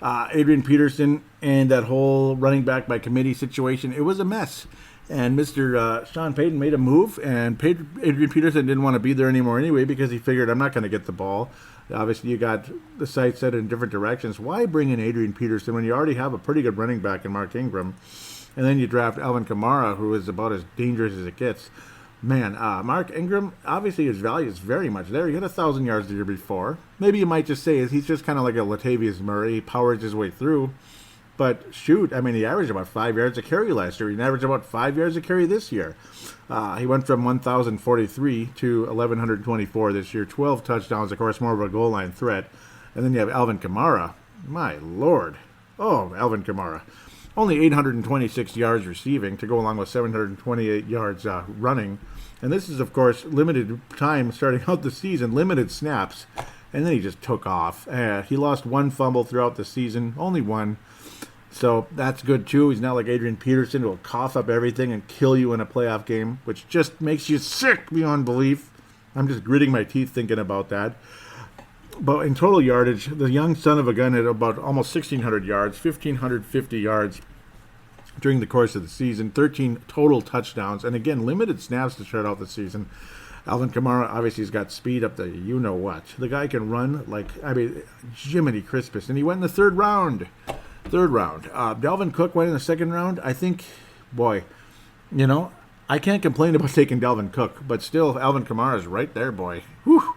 Adrian Peterson and that whole running back by committee situation, it was a mess. And Mr. Sean Payton made a move, and Adrian Peterson didn't want to be there anymore anyway because he figured, I'm not going to get the ball. Obviously, you got the sights set in different directions. Why bring in Adrian Peterson when you already have a pretty good running back in Mark Ingram? And then you draft Alvin Kamara, who is about as dangerous as it gets. Man, Mark Ingram, obviously his value is very much there. He had 1,000 yards the year before. Maybe you might just say he's just kind of like a Latavius Murray. He powers his way through. But shoot, I mean, he averaged about 5 yards a carry last year. He averaged about 5 yards a carry this year. He went from 1,043 to 1,124 this year. 12 touchdowns, of course, more of a goal line threat. And then you have Alvin Kamara. My Lord. Oh, Alvin Kamara. Only 826 yards receiving to go along with 728 yards running. And this is, of course, limited time starting out the season, limited snaps. And then he just took off. He lost one fumble throughout the season, only one. So that's good, too. He's not like Adrian Peterson, who will cough up everything and kill you in a playoff game, which just makes you sick beyond belief. I'm just gritting my teeth thinking about that. But in total yardage, the young son of a gun had about almost 1,600 yards, 1,550 yards during the course of the season, 13 total touchdowns, and again, limited snaps to start out the season. Alvin Kamara obviously has got speed up the you-know-what. The guy can run like, Jiminy Crispus, and he went in the third round. Dalvin Cook went in the second round. I think, boy, I can't complain about taking Dalvin Cook, but still, Alvin Kamara is right there, boy. Whew.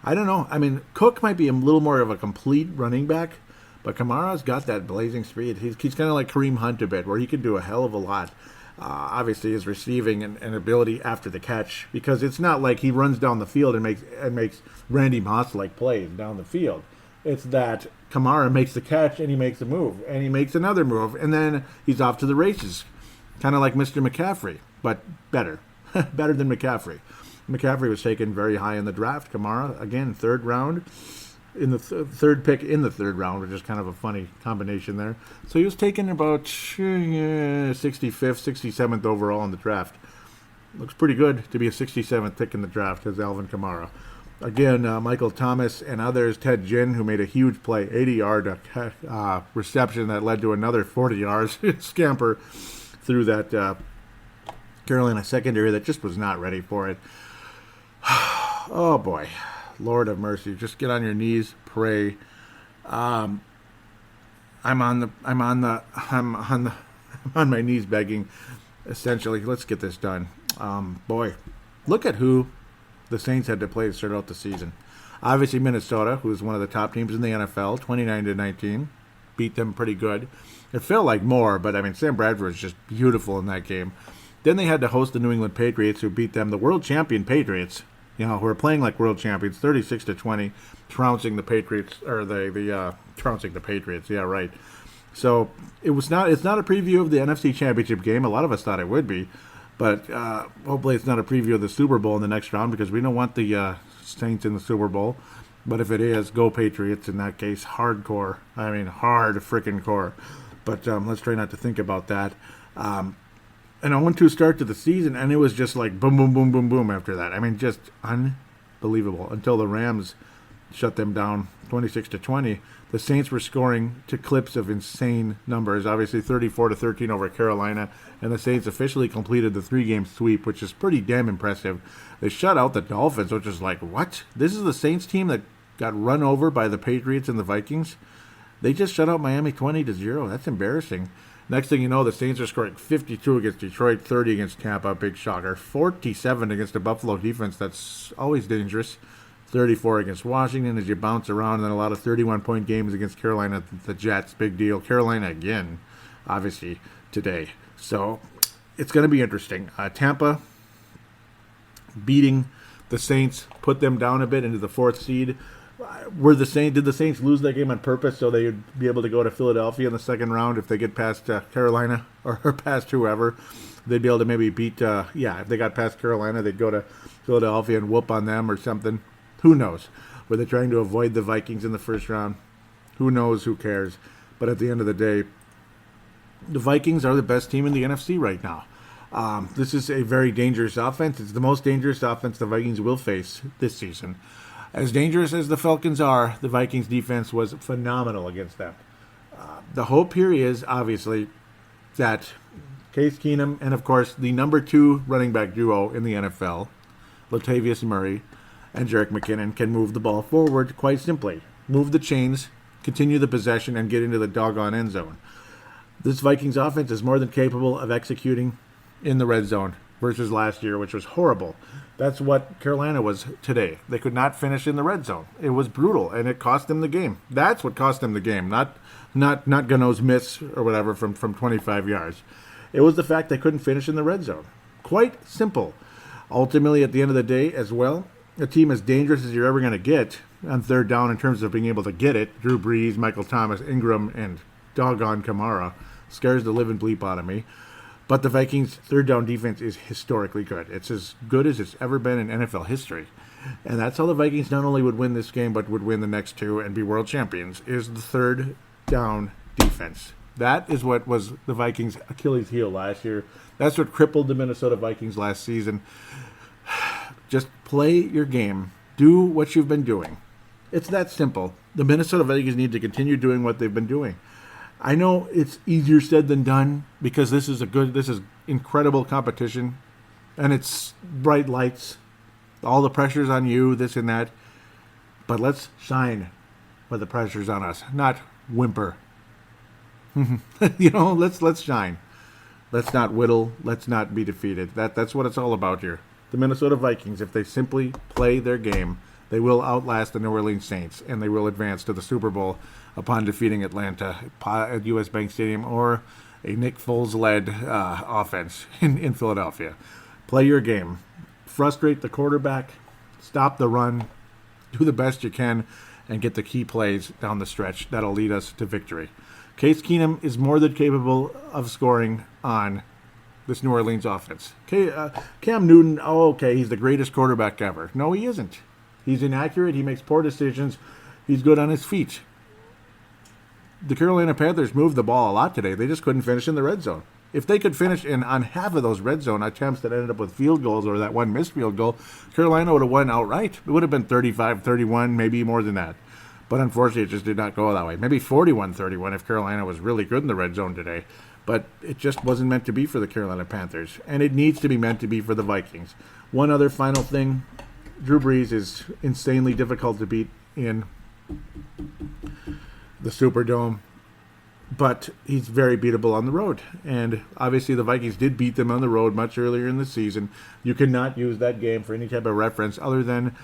I don't know. I mean, Cook might be a little more of a complete running back, but Kamara's got that blazing speed. He's kind of like Kareem Hunt a bit, where he can do a hell of a lot. Obviously, his receiving and ability after the catch, because it's not like he runs down the field and makes Randy Moss-like plays down the field. It's that Kamara makes the catch, and he makes a move, and he makes another move, and then he's off to the races. Kind of like Mr. McCaffrey, but better. Better than McCaffrey. McCaffrey was taken very high in the draft. Kamara, again, third round, in the third pick in the third round, which is kind of a funny combination there. So he was taken about 65th, 67th overall in the draft. Looks pretty good to be a 67th pick in the draft as Alvin Kamara. Again, Michael Thomas and others, Ted Ginn, who made a huge play, 80-yard reception that led to another 40 yards scamper through that Carolina secondary that just was not ready for it. Oh boy, Lord of mercy! Just get on your knees, pray. I'm on my knees begging. Essentially, let's get this done. Boy, look at who the Saints had to play to start out the season. Obviously, Minnesota, who's one of the top teams in the NFL, 29-19, beat them pretty good. It felt like more, but I mean, Sam Bradford was just beautiful in that game. Then they had to host the New England Patriots, who beat them, the world champion Patriots, who are playing like world champions, 36-20, trouncing the Patriots, or trouncing the Patriots. Yeah, right. So it's not a preview of the NFC Championship game. A lot of us thought it would be, but hopefully it's not a preview of the Super Bowl in the next round, because we don't want the Saints in the Super Bowl. But if it is, go Patriots in that case. Hardcore. I mean, hard freaking core. But let's try not to think about that. An 0-2 start to the season, and it was just like boom, boom, boom, boom, boom after that. I mean, just unbelievable until the Rams shut them down 26-20. The Saints were scoring to clips of insane numbers, obviously 34-13 over Carolina, and the Saints officially completed the 3-game sweep, which is pretty damn impressive. They shut out the Dolphins, which is like, what? This is the Saints team that got run over by the Patriots and the Vikings? They just shut out Miami 20-0. That's embarrassing. Next thing you know, the Saints are scoring 52 against Detroit, 30 against Tampa, big shocker. 47 against the Buffalo defense, that's always dangerous. 34 against Washington as you bounce around, and then a lot of 31-point games against Carolina, the Jets, big deal. Carolina again, obviously, today. So it's going to be interesting. Tampa beating the Saints, put them down a bit into the 4th seed. Did the Saints lose that game on purpose so they would be able to go to Philadelphia in the second round if they get past Carolina or past whoever? They'd be able to maybe beat, if they got past Carolina, they'd go to Philadelphia and whoop on them or something. Who knows? Were they trying to avoid the Vikings in the first round? Who knows? Who cares? But at the end of the day, the Vikings are the best team in the NFC right now. This is a very dangerous offense. It's the most dangerous offense the Vikings will face this season. As dangerous as the Falcons are, the Vikings defense was phenomenal against them. The hope here is, obviously, that Case Keenum and, of course, the number 2 running back duo in the NFL, Latavius Murray and Jerick McKinnon, can move the ball forward quite simply. Move the chains, continue the possession, and get into the doggone end zone. This Vikings offense is more than capable of executing in the red zone versus last year, which was horrible. That's what Carolina was today. They could not finish in the red zone. It was brutal, and it cost them the game. That's what cost them the game, not Gano's miss or whatever from 25 yards. It was the fact they couldn't finish in the red zone. Quite simple. Ultimately, at the end of the day, as well, a team as dangerous as you're ever going to get on third down in terms of being able to get it, Drew Brees, Michael Thomas, Ingram, and doggone Kamara, scares the living bleep out of me. But the Vikings' third down defense is historically good. It's as good as it's ever been in NFL history. And that's how the Vikings not only would win this game, but would win the next 2 and be world champions, is the third down defense. That is what was the Vikings' Achilles heel last year. That's what crippled the Minnesota Vikings last season. Just play your game. Do what you've been doing. It's that simple. The Minnesota Vikings need to continue doing what they've been doing. I know it's easier said than done because this is incredible competition, and it's bright lights. All the pressure's on you, this and that. But let's shine when the pressure's on us, not whimper. Let's shine. Let's not whittle. Let's not be defeated. That's what it's all about here. The Minnesota Vikings, if they simply play their game, they will outlast the New Orleans Saints, and they will advance to the Super Bowl upon defeating Atlanta at U.S. Bank Stadium or a Nick Foles-led offense in Philadelphia. Play your game. Frustrate the quarterback. Stop the run. Do the best you can, and get the key plays down the stretch that'll lead us to victory. Case Keenum is more than capable of scoring on this New Orleans offense. Cam Newton, he's the greatest quarterback ever. No, he isn't. He's inaccurate. He makes poor decisions. He's good on his feet. The Carolina Panthers moved the ball a lot today. They just couldn't finish in the red zone. If they could finish on half of those red zone attempts that ended up with field goals or that one missed field goal, Carolina would have won outright. It would have been 35-31, maybe more than that. But unfortunately, it just did not go that way. Maybe 41-31 if Carolina was really good in the red zone today. But it just wasn't meant to be for the Carolina Panthers. And it needs to be meant to be for the Vikings. One other final thing. Drew Brees is insanely difficult to beat in the Superdome, but he's very beatable on the road. And obviously the Vikings did beat them on the road much earlier in the season. You cannot use that game for any type of reference other than,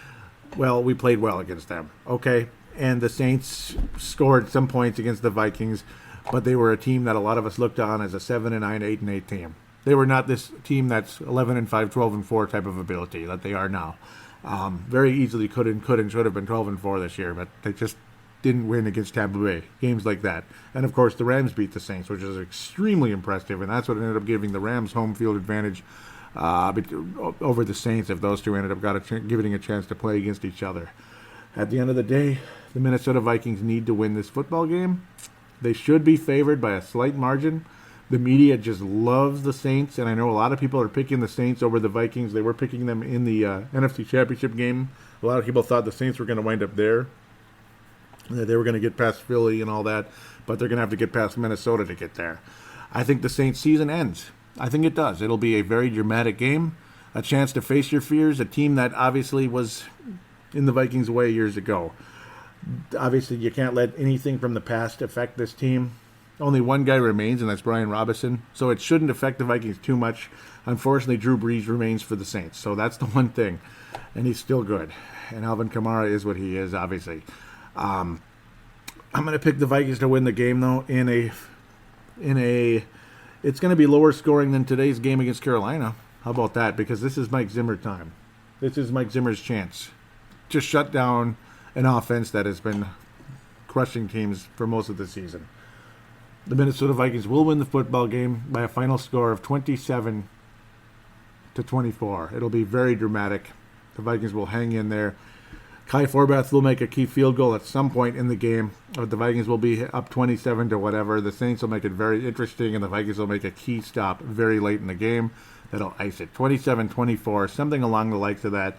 well, we played well against them. Okay, and the Saints scored some points against the Vikings, but they were a team that a lot of us looked on as a 7-9, 8-8 team. They were not this team that's 11-5, 12-4 type of ability that they are now. Very easily could and should have been 12-4 this year, but they just didn't win against Tampa Bay, games like that. And, of course, the Rams beat the Saints, which is extremely impressive, and that's what ended up giving the Rams home field advantage over the Saints if those two ended up giving a chance to play against each other. At the end of the day, the Minnesota Vikings need to win this football game. They should be favored by a slight margin. The media just loves the Saints, and I know a lot of people are picking the Saints over the Vikings. They were picking them in the NFC Championship game. A lot of people thought the Saints were going to wind up there. They were going to get past Philly and all that, but they're going to have to get past Minnesota to get there. I think the Saints season ends. I think it does. It'll be a very dramatic game, a chance to face your fears, a team that obviously was in the Vikings' way years ago. Obviously, you can't let anything from the past affect this team. Only one guy remains, and that's Brian Robinson. So it shouldn't affect the Vikings too much. Unfortunately, Drew Brees remains for the Saints. So that's the one thing. And he's still good. And Alvin Kamara is what he is, obviously. I'm going to pick the Vikings to win the game, though, it's going to be lower scoring than today's game against Carolina. How about that? Because this is Mike Zimmer time. This is Mike Zimmer's chance to shut down an offense that has been crushing teams for most of the season. The Minnesota Vikings will win the football game by a final score of 27-24. It'll be very dramatic. The Vikings will hang in there. Kai Forbath will make a key field goal at some point in the game. But the Vikings will be up 27 to whatever. The Saints will make it very interesting, and the Vikings will make a key stop very late in the game. That'll ice it. 27-24, something along the likes of that.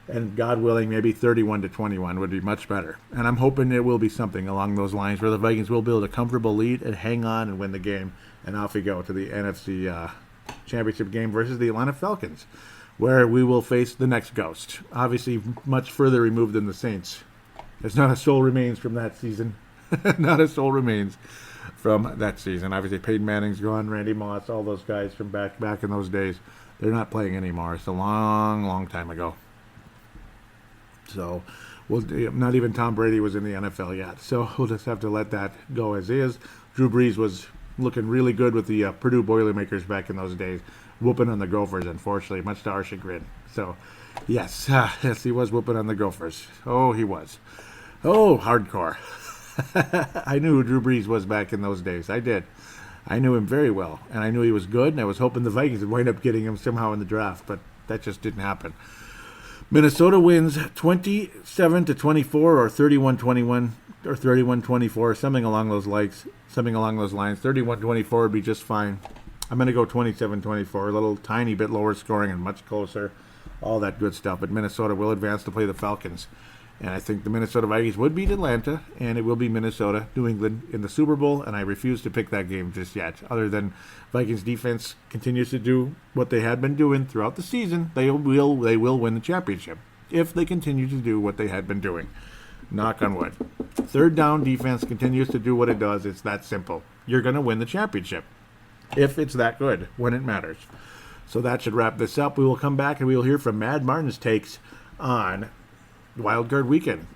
And God willing, maybe 31-21 would be much better. And I'm hoping it will be something along those lines where the Vikings will build a comfortable lead and hang on and win the game. And off we go to the NFC Championship game versus the Atlanta Falcons, where we will face the next ghost. Obviously, much further removed than the Saints. There's not a soul remains from that season. Not a soul remains from that season. Obviously, Peyton Manning's gone, Randy Moss, all those guys from back in those days. They're not playing anymore. It's a long, long time ago. So, not even Tom Brady was in the NFL yet. So, we'll just have to let that go as is. Drew Brees was looking really good with the Purdue Boilermakers back in those days, whooping on the Gophers, unfortunately, much to our chagrin. So, yes, yes, he was whooping on the Gophers. Oh, he was. Oh, hardcore. I knew who Drew Brees was back in those days. I did. I knew him very well, and I knew he was good, and I was hoping the Vikings would wind up getting him somehow in the draft, but that just didn't happen. Minnesota wins 27-24 or 31-21 or 31-24, something along those lines. 31-24 would be just fine. I'm going to go 27-24, a little tiny bit lower scoring and much closer, all that good stuff. But Minnesota will advance to play the Falcons. And I think the Minnesota Vikings would beat Atlanta, and it will be Minnesota, New England in the Super Bowl, and I refuse to pick that game just yet. Other than Vikings defense continues to do what they had been doing throughout the season, they will win the championship if they continue to do what they had been doing. Knock on wood. Third down defense continues to do what it does. It's that simple. You're going to win the championship if it's that good when it matters. So that should wrap this up. We will come back and we will hear from Mad Martin's takes on Wild Card Weekend.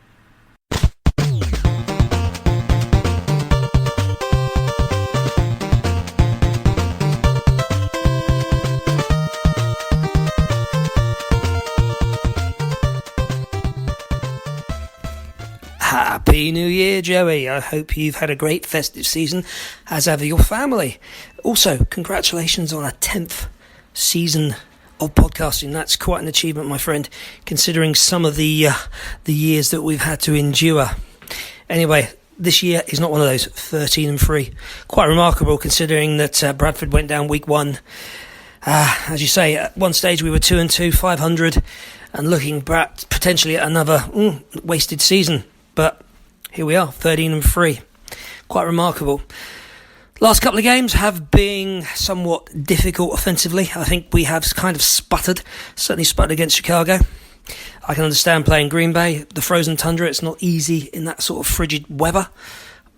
Happy New Year, Joey. I hope you've had a great festive season, as ever your family. Also, congratulations on a 10th season of podcasting. That's quite an achievement, my friend, considering some of the years that we've had to endure. Anyway, this year is not one of those. 13-3. Quite remarkable considering that Bradford went down week 1. As you say, at one stage we were 2-2, 500, and looking potentially at another wasted season. But here we are, 13-3. Quite remarkable. Last couple of games have been somewhat difficult offensively. I think we have kind of sputtered, certainly sputtered against Chicago. I can understand playing Green Bay, the frozen tundra. It's not easy in that sort of frigid weather.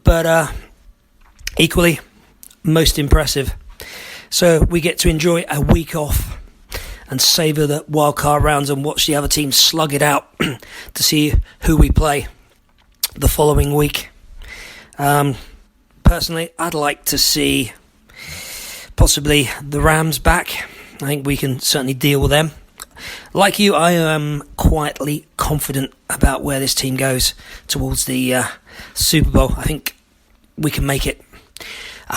But equally, most impressive. So we get to enjoy a week off and savour the wildcard rounds and watch the other teams slug it out to see who we play the following week. Personally, I'd like to see possibly the Rams back. I think we can certainly deal with them. Like you, I am quietly confident about where this team goes towards the Super Bowl. I think we can make it.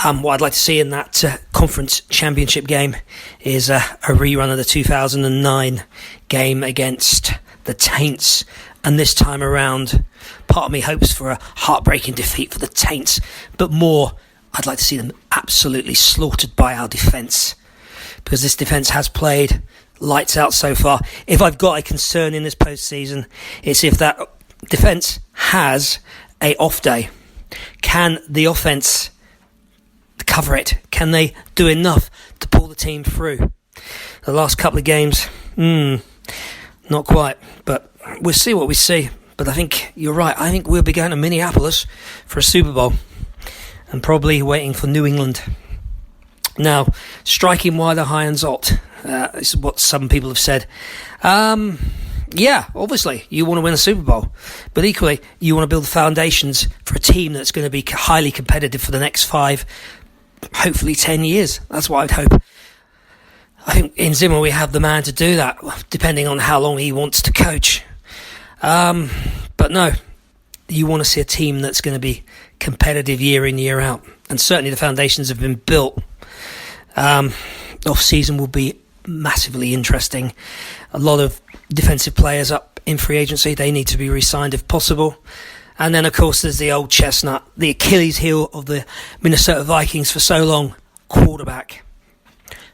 What I'd like to see in that conference championship game is a rerun of the 2009 game against the Taints. And this time around, part of me hopes for a heartbreaking defeat for the Taints. But more, I'd like to see them absolutely slaughtered by our defence. Because this defence has played lights out so far. If I've got a concern in this postseason, it's if that defence has a off day. Can the offence cover it? Can they do enough to pull the team through? The last couple of games, not quite, but we'll see what we see. But I think you're right. I think we'll be going to Minneapolis for a Super Bowl and probably waiting for New England. Now, striking while the iron's hot is what some people have said. Yeah, obviously, you want to win a Super Bowl. But equally, you want to build foundations for a team that's going to be highly competitive for the next 5, hopefully 10 years. That's what I'd hope. I think in Zimmer we have the man to do that, depending on how long he wants to coach. But no, you want to see a team that's going to be competitive year in, year out. And certainly the foundations have been built. Off-season will be massively interesting. A lot of defensive players up in free agency. They need to be re-signed if possible. And then, of course, there's the old chestnut, the Achilles heel of the Minnesota Vikings for so long, quarterback.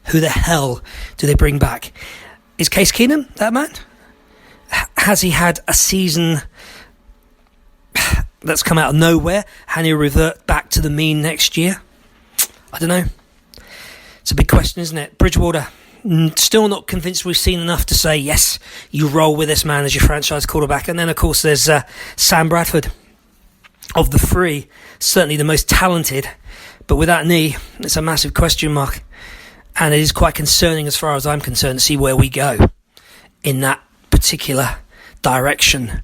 Who the hell do they bring back? Is Case Keenum that man? Has he had a season that's come out of nowhere? Can he revert back to the mean next year? I don't know. It's a big question, isn't it? Bridgewater, still not convinced we've seen enough to say, yes, you roll with this man as your franchise quarterback. And then, of course, there's Sam Bradford. Of the three, certainly the most talented, but with that knee, it's a massive question mark. And it is quite concerning as far as I'm concerned to see where we go in that particular direction.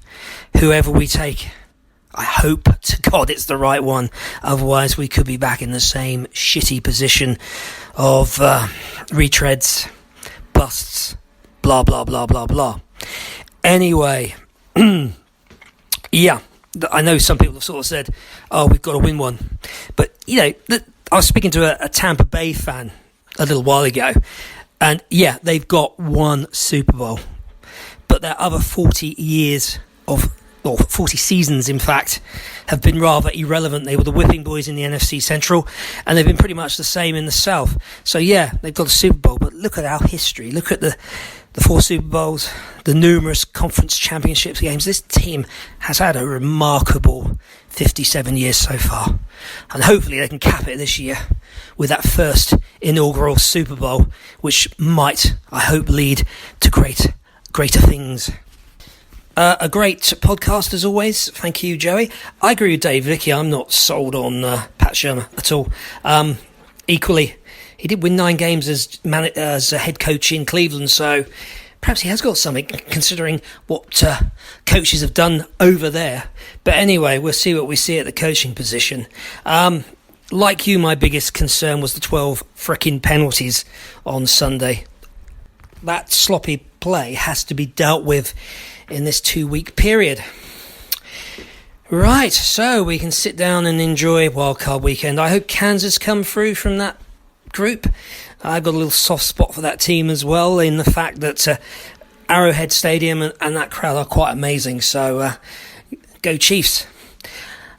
Whoever we take, I hope to God it's the right one. Otherwise, we could be back in the same shitty position of retreads, busts, blah, blah, blah, blah, blah. Anyway, yeah, I know some people have sort of said, oh, we've got to win one. But, you know, I was speaking to a Tampa Bay fan a little while ago, and yeah, they've got one Super Bowl, but their other 40 years of, or 40 seasons in fact, have been rather irrelevant. They were the whipping boys in the NFC Central, and they've been pretty much the same in the South. So yeah, they've got a Super Bowl, but look at our history. Look at the 4 Super Bowls, the numerous conference championships games. This team has had a remarkable 57 years so far. And hopefully they can cap it this year with that first inaugural Super Bowl, which might, I hope, lead to greater things. A great podcast as always. Thank you, Joey. I agree with Dave Vicky. I'm not sold on Pat Shermer at all. Equally, he did win 9 games as a head coach in Cleveland, so perhaps he has got something, considering what coaches have done over there. But anyway, we'll see what we see at the coaching position. Like you, my biggest concern was the 12 frickin' penalties on Sunday. That sloppy play has to be dealt with in this 2-week period. Right, so we can sit down and enjoy Wildcard Weekend. I hope Kansas come through from that group. I've got a little soft spot for that team as well, in the fact that Arrowhead Stadium and that crowd are quite amazing. So go Chiefs.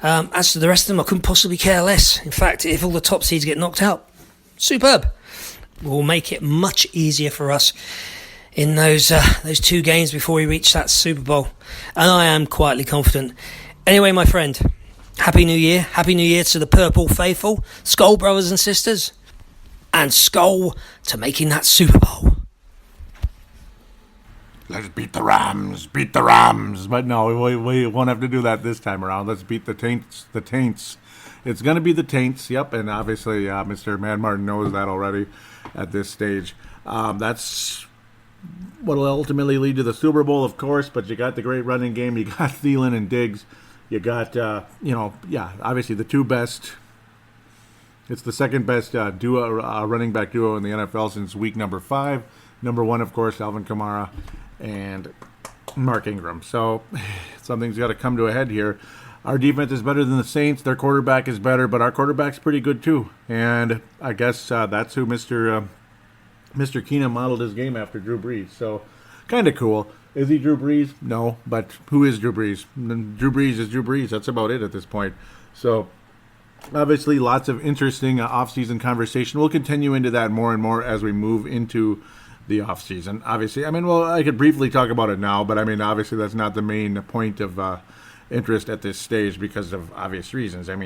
As to the rest of them, I couldn't possibly care less. In fact, if all the top seeds get knocked out, superb. We'll make it much easier for us in those 2 games before we reach that Super Bowl. And I am quietly confident. Anyway, my friend, Happy New Year. Happy New Year to the Purple Faithful. Skol, brothers and sisters. And skol to making that Super Bowl. Let's beat the Rams, beat the Rams. But no, we won't have to do that this time around. Let's beat the Taints, the Taints. It's going to be the Taints, yep, and obviously Mr. Mad Martin knows that already at this stage. That's what will ultimately lead to the Super Bowl, of course, but you got the great running game. You got Thielen and Diggs. You got, obviously the 2 best. It's the second best running back duo in the NFL since week number 5. Number 1, of course, Alvin Kamara and Mark Ingram. So something's got to come to a head here. Our defense is better than the Saints. Their quarterback is better, but our quarterback's pretty good too. And I guess that's who Mr. Keenum modeled his game after, Drew Brees. So kind of cool. Is he Drew Brees? No, but who is Drew Brees? Drew Brees is Drew Brees. That's about it at this point. So obviously lots of interesting off-season conversation. We'll continue into that more and more as we move into the off-season. Obviously, I could briefly talk about it now, but obviously that's not the main point of interest at this stage because of obvious reasons. Right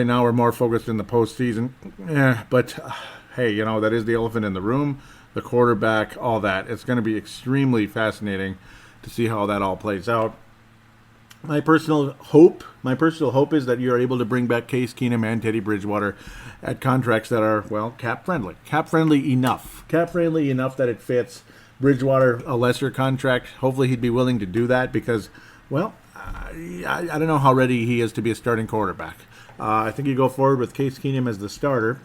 now we're more focused in the postseason. But hey, that is the elephant in the room, the quarterback, all that. It's going to be extremely fascinating to see how that all plays out. My personal hope is that you are able to bring back Case Keenum and Teddy Bridgewater at contracts that are, well, cap friendly enough that it fits. Bridgewater, a lesser contract. Hopefully he'd be willing to do that because, well, I don't know how ready he is to be a starting quarterback. I think you go forward with Case Keenum as the starter.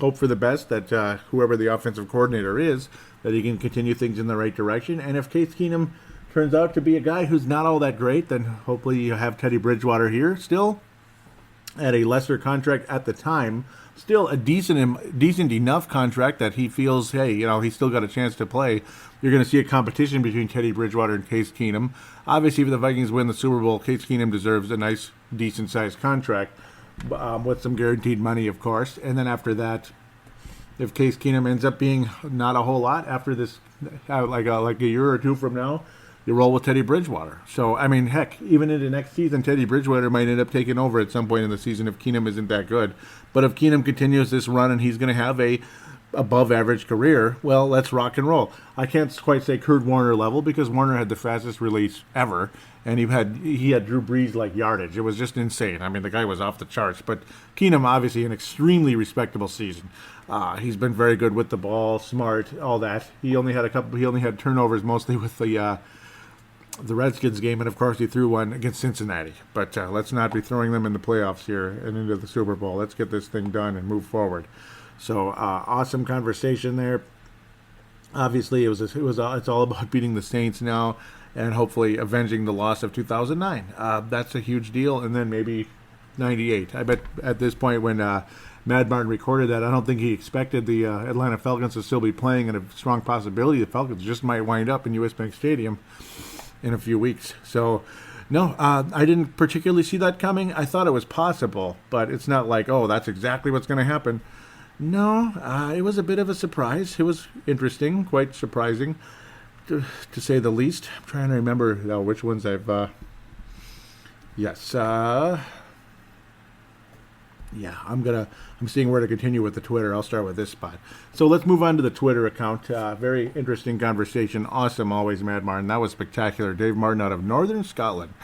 Hope for the best that whoever the offensive coordinator is, that he can continue things in the right direction. And if Case Keenum turns out to be a guy who's not all that great, then hopefully you have Teddy Bridgewater here still at a lesser contract at the time. Still a decent enough contract that he feels, hey, he's still got a chance to play. You're going to see a competition between Teddy Bridgewater and Case Keenum. Obviously, if the Vikings win the Super Bowl, Case Keenum deserves a nice, decent-sized contract with some guaranteed money, of course. And then after that, if Case Keenum ends up being not a whole lot after this, like a year or two from now, you roll with Teddy Bridgewater. So, I mean, heck, even into next season, Teddy Bridgewater might end up taking over at some point in the season if Keenum isn't that good. But if Keenum continues this run and he's going to have a above-average career, well, let's rock and roll. I can't quite say Kurt Warner level because Warner had the fastest release ever, and he had Drew Brees-like yardage. It was just insane. I mean, the guy was off the charts. But Keenum, obviously, an extremely respectable season. He's been very good with the ball, smart, all that. He only had turnovers mostly with the Redskins game, and of course he threw one against Cincinnati. But let's not be throwing them in the playoffs here and into the Super Bowl. Let's get this thing done and move forward. So awesome conversation there. Obviously, it's all about beating the Saints now and hopefully avenging the loss of 2009. That's a huge deal, and then maybe 98. I bet at this point when Mad Martin recorded that, I don't think he expected the Atlanta Falcons to still be playing, and a strong possibility the Falcons just might wind up in US Bank Stadium in a few weeks. So, no, I didn't particularly see that coming. I thought it was possible, but it's not like, oh, that's exactly what's going to happen. No, it was a bit of a surprise. It was interesting, quite surprising, to say the least. I'm trying to remember which ones I've... I'm seeing where to continue with the Twitter. I'll start with this spot. So let's move on to the Twitter account. Very interesting conversation. Awesome, always, Mad Martin. That was spectacular. Dave Martin out of Northern Scotland.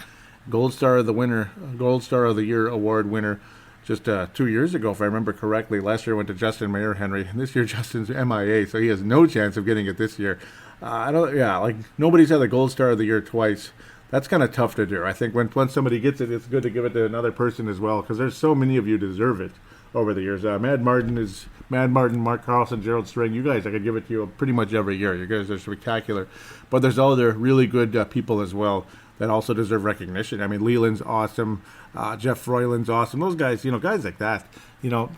Gold Star of the Year award winner just 2 years ago, if I remember correctly. Last year went to Justin Mayer Henry. This year Justin's MIA, so he has no chance of getting it this year. Nobody's had the Gold Star of the Year twice. That's kind of tough to do. I think when somebody gets it, it's good to give it to another person as well, because there's so many of you deserve it over the years. Mad Martin, Mark Carlson, Gerald String. You guys, I could give it to you pretty much every year. You guys are spectacular. But there's other really good people as well that also deserve recognition. I mean, Leland's awesome. Jeff Froyland's awesome. Those guys, guys like that.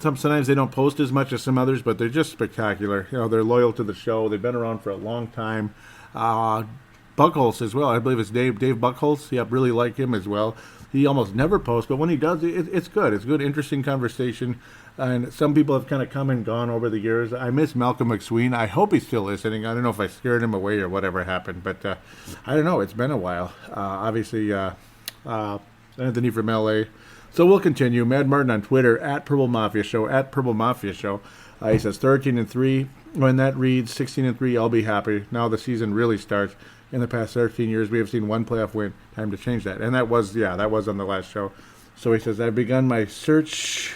Sometimes they don't post as much as some others, but they're just spectacular. They're loyal to the show. They've been around for a long time. Buckholz as well. I believe it's Dave Buckholz. Yep, really like him as well. He almost never posts, but when he does, it's good. It's good, interesting conversation. And some people have kind of come and gone over the years. I miss Malcolm McSween. I hope he's still listening. I don't know if I scared him away or whatever happened, but I don't know. It's been a while. Obviously, Anthony from LA. So we'll continue. Mad Martin on Twitter, at Purple Mafia Show, he says 13-3. When that reads 16-3, I'll be happy. Now the season really starts. In the past 13 years, we have seen one playoff win. Time to change that. And that was on the last show. So he says, I've begun my search.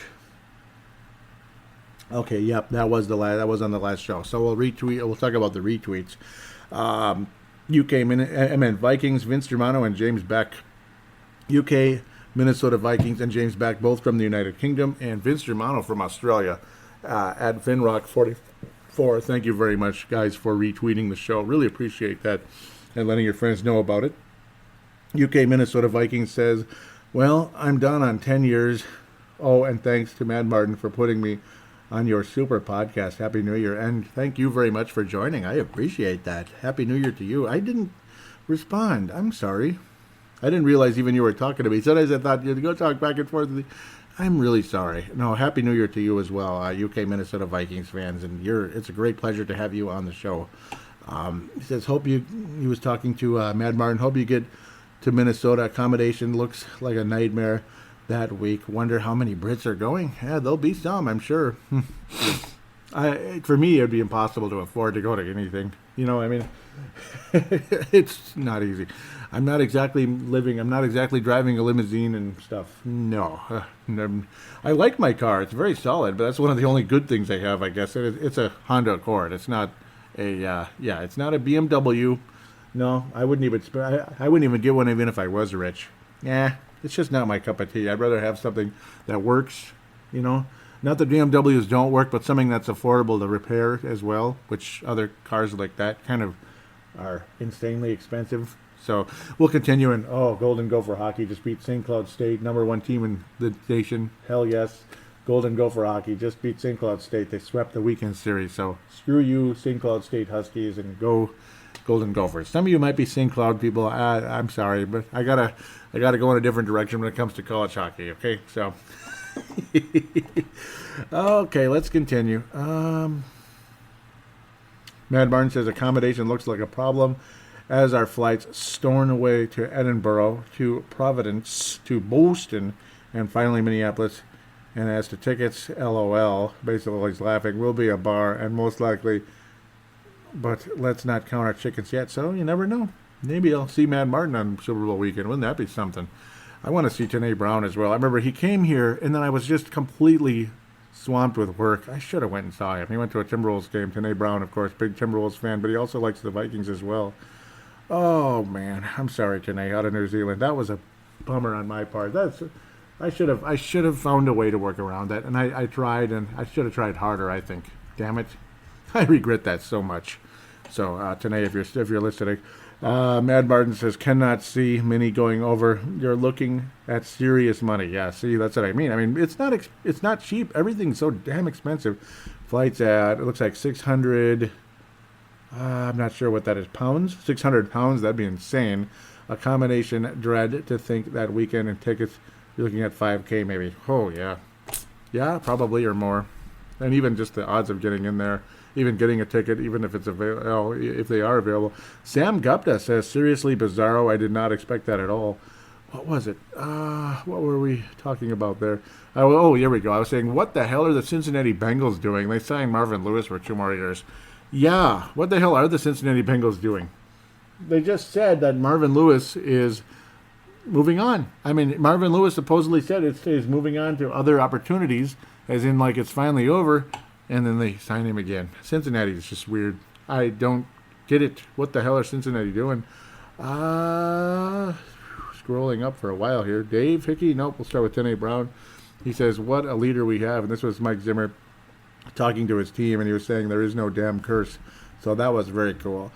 Okay, yep, that was on the last show. So we'll talk about the retweets. UK Vikings, Vince Germano and James Beck. UK, Minnesota Vikings and James Beck, both from the United Kingdom, and Vince Germano from Australia, at VinRock44. Thank you very much, guys, for retweeting the show. Really appreciate that. And letting your friends know about it. UK Minnesota Vikings says, well, I'm done on 10 years. Oh, and thanks to Mad Martin for putting me on your super podcast. Happy New Year. And thank you very much for joining. I appreciate that. Happy New Year to you. I didn't respond. I'm sorry. I didn't realize even you were talking to me. Sometimes I thought you'd go talk back and forth. I'm really sorry. No, Happy New Year to you as well, UK Minnesota Vikings fans. And it's a great pleasure to have you on the show. He says, he was talking to Mad Martin, hope you get to Minnesota. Accommodation looks like a nightmare that week. Wonder how many Brits are going. Yeah, there'll be some, I'm sure. For me, it'd be impossible to afford to go to anything. You know, I mean, it's not easy. I'm not exactly driving a limousine and stuff. No. I like my car. It's very solid, but that's one of the only good things I have, I guess. It's a Honda Accord. It's not it's not a BMW. No, I wouldn't even get one even if I was rich. It's just not my cup of tea. I'd rather have something that works, you know. Not that BMWs don't work, but something that's affordable to repair as well, which other cars like that kind of are insanely expensive. So we'll continue. And Golden Gopher Hockey just beat St. Cloud State, number one team in the nation. Hell yes. Golden Gopher Hockey just beat St. Cloud State. They swept the weekend series. So screw you, St. Cloud State Huskies, and go Golden Gophers. Some of you might be St. Cloud people. I'm sorry, but I gotta go in a different direction when it comes to college hockey. Okay, so okay, let's continue. Mad Martin says accommodation looks like a problem as our flights storm away to Edinburgh, to Providence, to Boston, and finally Minneapolis. And as to tickets, LOL, basically he's laughing, will be a bar, and most likely, but let's not count our chickens yet, so you never know. Maybe I'll see Mad Martin on Super Bowl weekend. Wouldn't that be something? I want to see Tanae Brown as well. I remember he came here, and then I was just completely swamped with work. I should have went and saw him. He went to a Timberwolves game. Tanae Brown, of course, big Timberwolves fan, but he also likes the Vikings as well. Oh, man. I'm sorry, Tanae, out of New Zealand. That was a bummer on my part. I should have found a way to work around that, and I tried, and I should have tried harder, I think. Damn it. I regret that so much. So, Tanae, if you're listening, Mad Martin says, cannot see Minnie going over. You're looking at serious money. Yeah, see, that's what I mean. I mean, it's not cheap. Everything's so damn expensive. Flights at, it looks like 600, I'm not sure what that is, pounds? 600 pounds, that'd be insane. Accommodation, dread to think that weekend, and tickets, you're looking at $5,000 maybe. Oh, yeah. Yeah, probably, or more. And even just the odds of getting in there, even getting a ticket, even if it's available, if they are available. Sam Gupta says, seriously bizarro. I did not expect that at all. What was it? What were we talking about there? Oh, here we go. I was saying, what the hell are the Cincinnati Bengals doing? They signed Marvin Lewis for 2 more years. Yeah, what the hell are the Cincinnati Bengals doing? They just said that Marvin Lewis is moving on. I mean, Marvin Lewis supposedly said it's moving on to other opportunities, as in like it's finally over. And then they sign him again. Cincinnati is just weird. I don't get it. What the hell are Cincinnati doing? Scrolling up for a while here. Dave Hickey? Nope, we'll start with Tanae Brown. He says, what a leader we have. And this was Mike Zimmer talking to his team, and he was saying there is no damn curse. So that was very cool.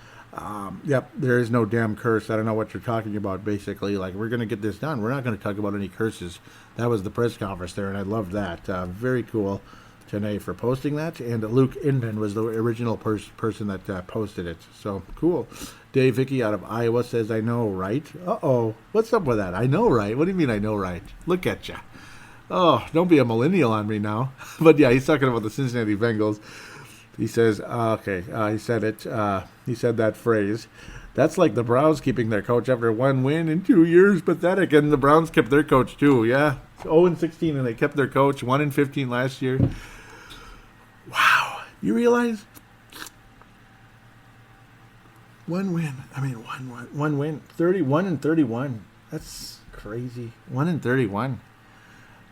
Yep, there is no damn curse. I don't know what you're talking about, basically. Like, we're going to get this done. We're not going to talk about any curses. That was the press conference there, and I loved that. Very cool. Tanae for posting that, and Luke Inman was the original person that posted it. So cool. Dave Hickey out of Iowa says, I know, right? What's up with that? I know, right? What do you mean I know, right? Look at ya. Oh, don't be a millennial on me now. But yeah, he's talking about the Cincinnati Bengals. He says, he said it. He said that phrase. That's like the Browns keeping their coach after 1 win in 2 years. Pathetic. And the Browns kept their coach too. Yeah, 0-16, and they kept their coach. 1-15 last year. Wow. You realize? 1 win. I mean, one win. 31-31. That's crazy. 1-31.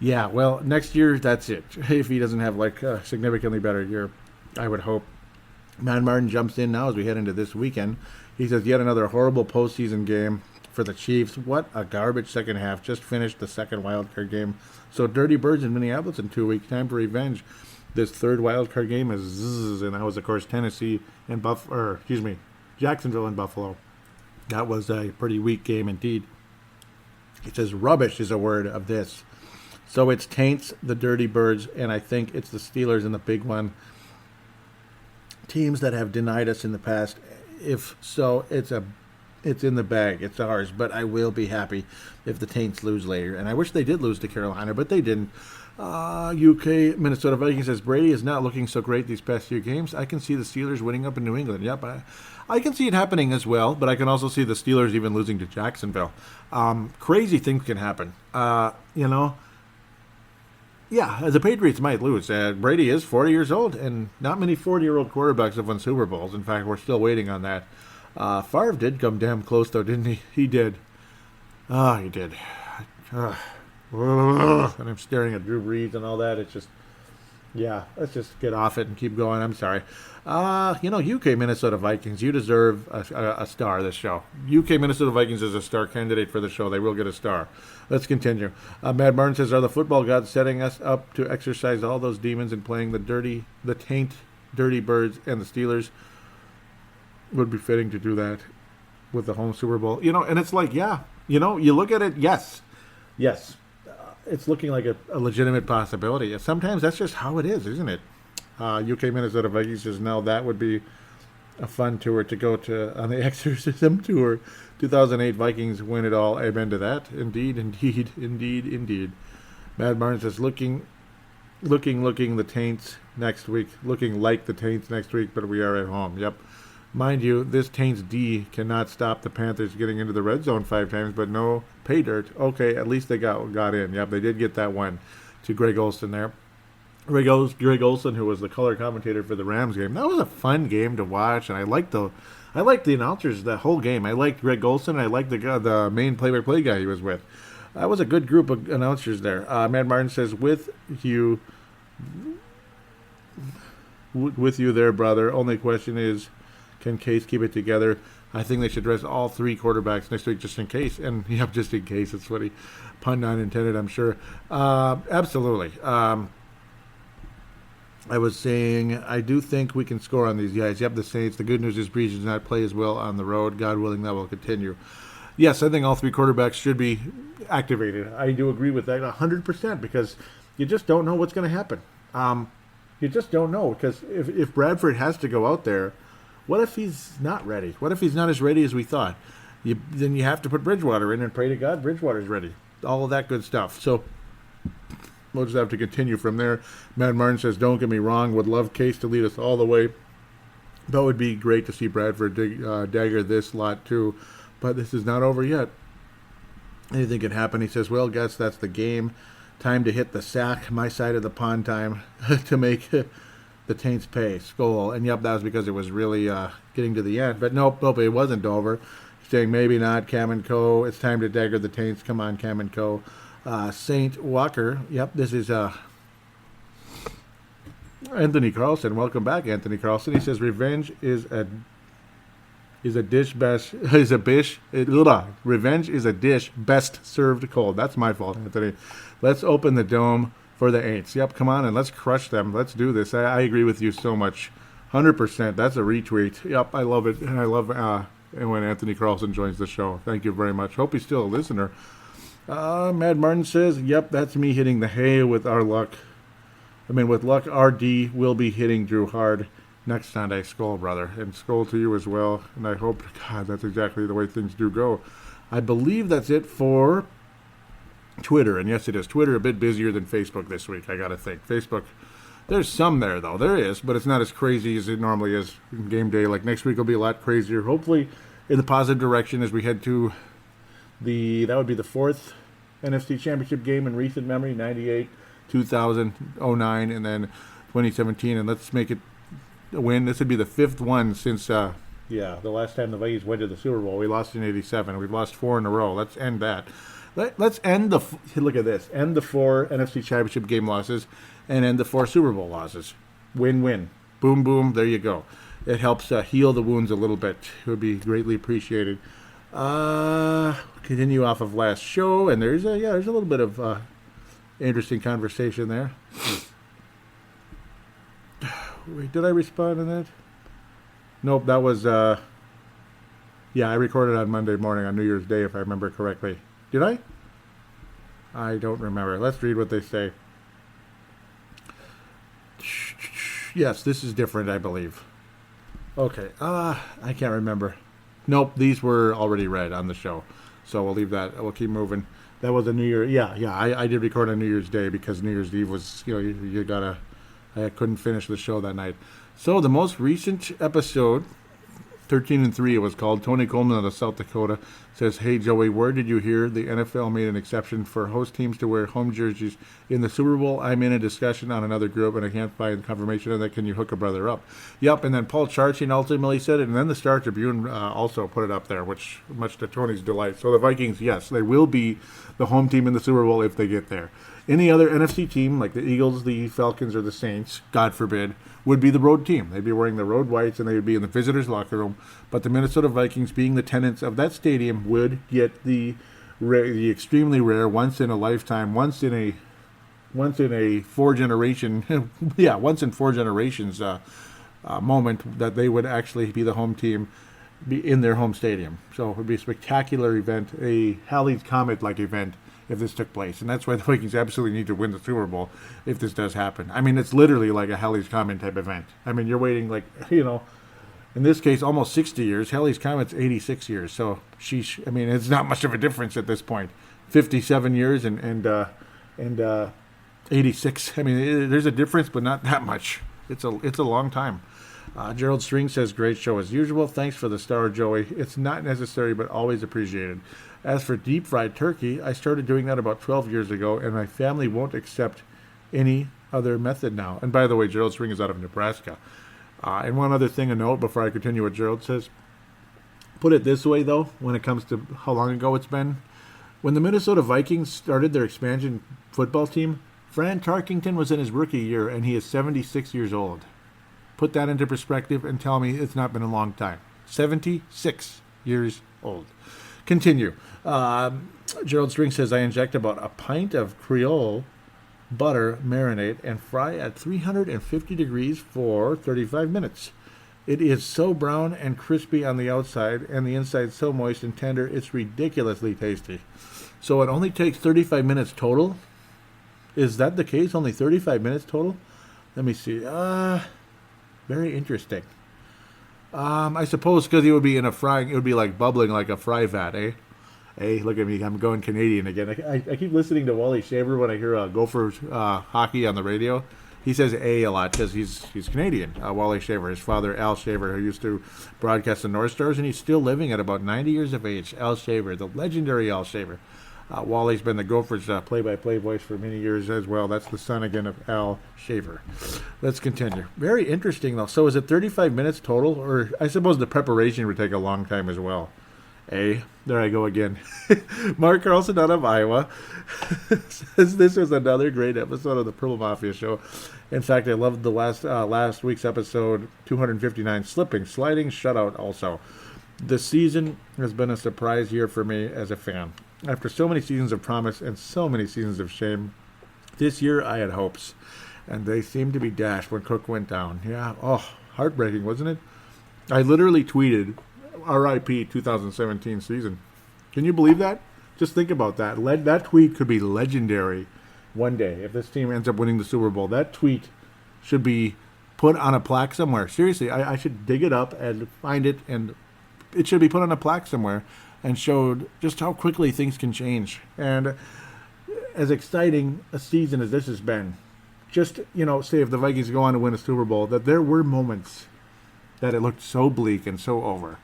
Yeah, well, next year, that's it. If he doesn't have, like, a significantly better year, I would hope. Mad Martin jumps in now as we head into this weekend. He says, yet another horrible postseason game for the Chiefs. What a garbage second half. Just finished the second wildcard game. So Dirty Birds in Minneapolis in 2 weeks. Time for revenge. This third wildcard game is zzz, and that was, of course, Jacksonville and Buffalo. That was a pretty weak game indeed. It says rubbish is a word of this. So it's Taints, the Dirty Birds, and I think it's the Steelers in the big one. Teams that have denied us in the past. If so, it's in the bag. It's ours. But I will be happy if the Taints lose later. And I wish they did lose to Carolina, but they didn't. UK, Minnesota Vikings says, Brady is not looking so great these past few games. I can see the Steelers winning up in New England. Yep, I can see it happening as well, but I can also see the Steelers even losing to Jacksonville. Crazy things can happen. Yeah, the Patriots might lose. Brady is 40 years old, and not many 40-year-old quarterbacks have won Super Bowls. In fact, we're still waiting on that. Favre did come damn close, though, didn't he? He did. He did. And I'm staring at Drew Brees and all that. It's just, yeah, let's just get off it and keep going. I'm sorry. UK Minnesota Vikings, you deserve a star this show. UK Minnesota Vikings is a star candidate for the show. They will get a star. Let's continue. Matt Martin says, are the football gods setting us up to exercise all those demons and playing the taint, dirty birds, and the Steelers? Would be fitting to do that with the home Super Bowl. And it's like, yeah, you look at it, yes. It's looking like a legitimate possibility. Sometimes that's just how it is, isn't it? UK Minnesota Vikings says, no, that would be a fun tour to go to on the Exorcism Tour. 2008 Vikings win it all. Amen to that. Indeed. Mad Martin says, looking the Taints next week. Looking like the Taints next week, but we are at home. Yep. Mind you, this Taints D cannot stop the Panthers getting into the red zone 5 times, but no pay dirt. Okay, at least they got in. Yep, they did get that one to Greg Olson there. Greg Olson, who was the color commentator for the Rams game. That was a fun game to watch, and I liked the announcers the whole game. I liked Greg Olson, and I liked the main play-by-play guy he was with. That was a good group of announcers there. Matt Martin says, with you there, brother. Only question is, can Case keep it together? I think they should rest all 3 quarterbacks next week just in case. And, yep, just in case. That's what he pun not intended, I'm sure. Absolutely. I was saying, I do think we can score on these guys. Yep, the Saints. The good news is Breeze does not play as well on the road. God willing, that will continue. Yes, I think all 3 quarterbacks should be activated. I do agree with that 100% because you just don't know what's going to happen. You just don't know because if Bradford has to go out there, what if he's not ready? What if he's not as ready as we thought? Then you have to put Bridgewater in and pray to God Bridgewater's ready. All of that good stuff. So we'll just have to continue from there. Matt Martin says, don't get me wrong, would love Case to lead us all the way. That would be great to see Bradford dagger this lot too. But this is not over yet. Anything can happen. He says, well, guess that's the game. Time to hit the sack. My side of the pond time to make the Taints pay. Skull. And yep, that was because it was really getting to the end. But nope, it wasn't over. He's saying maybe not, Cam and Co. It's time to dagger the Taints. Come on, Cam and Co. Saint Walker. Yep, this is Anthony Carlson. Welcome back, Anthony Carlson. He says revenge revenge is a dish best served cold. That's my fault, Anthony. Let's open the dome for the Aints. Yep, come on and let's crush them. Let's do this. I agree with you so much. 100%. That's a retweet. Yep, I love it. And I love when Anthony Carlson joins the show. Thank you very much. Hope he's still a listener. Mad Martin says, yep, that's me hitting the hay with luck, RD will be hitting Drew hard next Sunday. Skull, brother. And skull to you as well. And I hope, God, that's exactly the way things do go. I believe that's it for Twitter. And yes, it is. Twitter a bit busier than Facebook this week, I got to think. Facebook, there's some there, though. There is, but it's not as crazy as it normally is in game day. Like next week will be a lot crazier. Hopefully in the positive direction as we head to that would be the 4th NFC Championship game in recent memory, 98, 2000, 09, and then 2017. And let's make it a win. This would be the 5th one since, the last time the Vikings went to the Super Bowl. We lost in 87. We've lost 4 in a row. Let's end that. Let's end look at this. End the 4 NFC Championship game losses and end the 4 Super Bowl losses. Win-win. Boom, boom. There you go. It helps heal the wounds a little bit. It would be greatly appreciated. Continue off of last show, and there's a little bit of interesting conversation there. Wait, did I respond to that? Nope, that was I recorded on Monday morning on New Year's Day, if I remember correctly. Did I? I don't remember. Let's read what they say. Yes, this is different, I believe. Okay, I can't remember. Nope, these were already read on the show. So we'll leave that. We'll keep moving. That was a New Year. I did record on New Year's Day because New Year's Eve was, I couldn't finish the show that night. So the most recent episode 13-3 it was called. Tony Coleman out of South Dakota says, "Hey Joey, where did you hear the NFL made an exception for host teams to wear home jerseys in the Super Bowl? I'm in a discussion on another group and I can't find confirmation of that. Can you hook a brother up?" Yep, and then Paul Charchian ultimately said it, and then the Star Tribune also put it up there, which much to Tony's delight. So the Vikings, yes, they will be the home team in the Super Bowl if they get there. Any other NFC team, like the Eagles, the Falcons, or the Saints, God forbid, would be the road team. They'd be wearing the road whites, and they would be in the visitors' locker room. But the Minnesota Vikings, being the tenants of that stadium, would get the extremely rare, once in a lifetime, once in 4 generation, once in 4 generations moment that they would actually be the home team, be in their home stadium. So it would be a spectacular event, a Halley's Comet-like event, if this took place. And that's why the Vikings absolutely need to win the Super Bowl if this does happen. I mean, it's literally like a Halley's Comet type event. I mean, you're waiting in this case, almost 60 years. Halley's Comet's 86 years. So, sheesh, I mean, it's not much of a difference at this point. 57 years and 86. I mean, there's a difference, but not that much. It's a long time. Gerald String says, "Great show as usual. Thanks for the star, Joey. It's not necessary, but always appreciated. As for deep fried turkey, I started doing that about 12 years ago, and my family won't accept any other method now." And by the way, Gerald String is out of Nebraska. And one other thing to note before I continue what Gerald says. Put it this way, though, when it comes to how long ago it's been. When the Minnesota Vikings started their expansion football team, Fran Tarkington was in his rookie year, and he is 76 years old. Put that into perspective and tell me it's not been a long time. 76 years old. Continue. Gerald String says, "I inject about a pint of Creole butter, marinate, and fry at 350 degrees for 35 minutes. It is so brown and crispy on the outside, and the inside so moist and tender, it's ridiculously tasty." So it only takes 35 minutes total? Is that the case? Only 35 minutes total? Let me see. Very interesting. I suppose because it would be in a frying, it would be like bubbling like a fry vat, eh? Hey, look at me, I'm going Canadian again. I keep listening to Wally Shaver when I hear Gophers hockey on the radio. He says a lot because he's Canadian, Wally Shaver. His father, Al Shaver, who used to broadcast the North Stars, and he's still living at about 90 years of age. Al Shaver, the legendary Al Shaver. Wally's been the Gophers play-by-play voice for many years as well. That's the son again of Al Shaver. Let's continue. Very interesting, though. So is it 35 minutes total? Or I suppose the preparation would take a long time as well. There I go again. Mark Carlson out of Iowa says this was another great episode of the Purple Mafia Show. In fact, I loved the last week's episode, 259, sliding shutout also. The season has been a surprise year for me as a fan. After so many seasons of promise and so many seasons of shame, this year I had hopes, and they seemed to be dashed when Cook went down. Yeah, heartbreaking, wasn't it? I literally tweeted, RIP 2017 season. Can you believe that? Just think about that. That tweet could be legendary one day. If this team ends up winning the Super Bowl, that tweet should be put on a plaque somewhere. Seriously, I should dig it up and find it, and it should be put on a plaque somewhere and showed just how quickly things can change. And as exciting a season as this has been, just, say if the Vikings go on to win a Super Bowl, that there were moments that it looked so bleak and so over.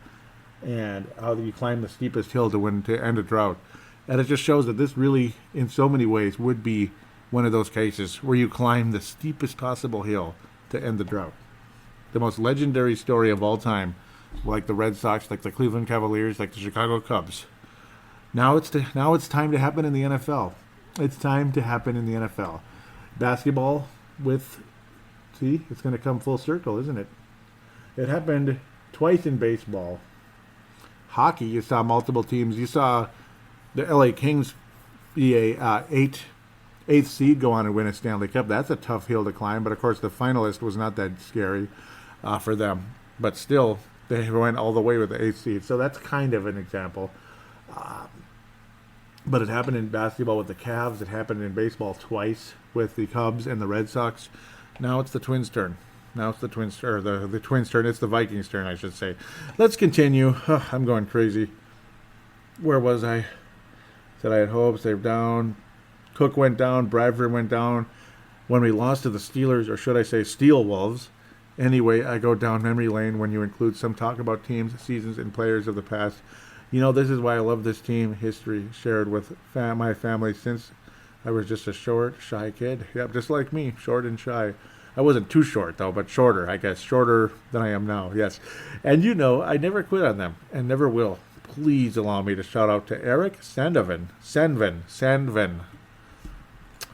And how you climb the steepest hill to end a drought. And it just shows that this really, in so many ways, would be one of those cases where you climb the steepest possible hill to end the drought. The most legendary story of all time, like the Red Sox, like the Cleveland Cavaliers, like the Chicago Cubs. Now it's time to happen in the NFL. It's time to happen in the NFL. Basketball it's going to come full circle, isn't it? It happened twice in baseball. Hockey, you saw multiple teams. You saw the LA Kings be a eighth seed go on and win a Stanley Cup. That's a tough hill to climb, but of course the finalist was not that scary for them. But still, they went all the way with the 8th seed. So that's kind of an example. But it happened in basketball with the Cavs. It happened in baseball twice with the Cubs and the Red Sox. Now it's the Twins' turn. The Twins' turn. It's the Vikings' turn, I should say. Let's continue. I'm going crazy. Where was I? Said I had hopes. They're down. Cook went down. Bradford went down. When we lost to the Steelers, or should I say Steel Wolves, Anyway, I go down memory lane when you include some talk about teams, seasons, and players of the past. This is why I love this team history shared with my family since I was just a short, shy kid. Yep, just like me, short and shy. I wasn't too short, though, but shorter, I guess. Shorter than I am now, yes. And I never quit on them, and never will. Please allow me to shout out to Eric Sandven,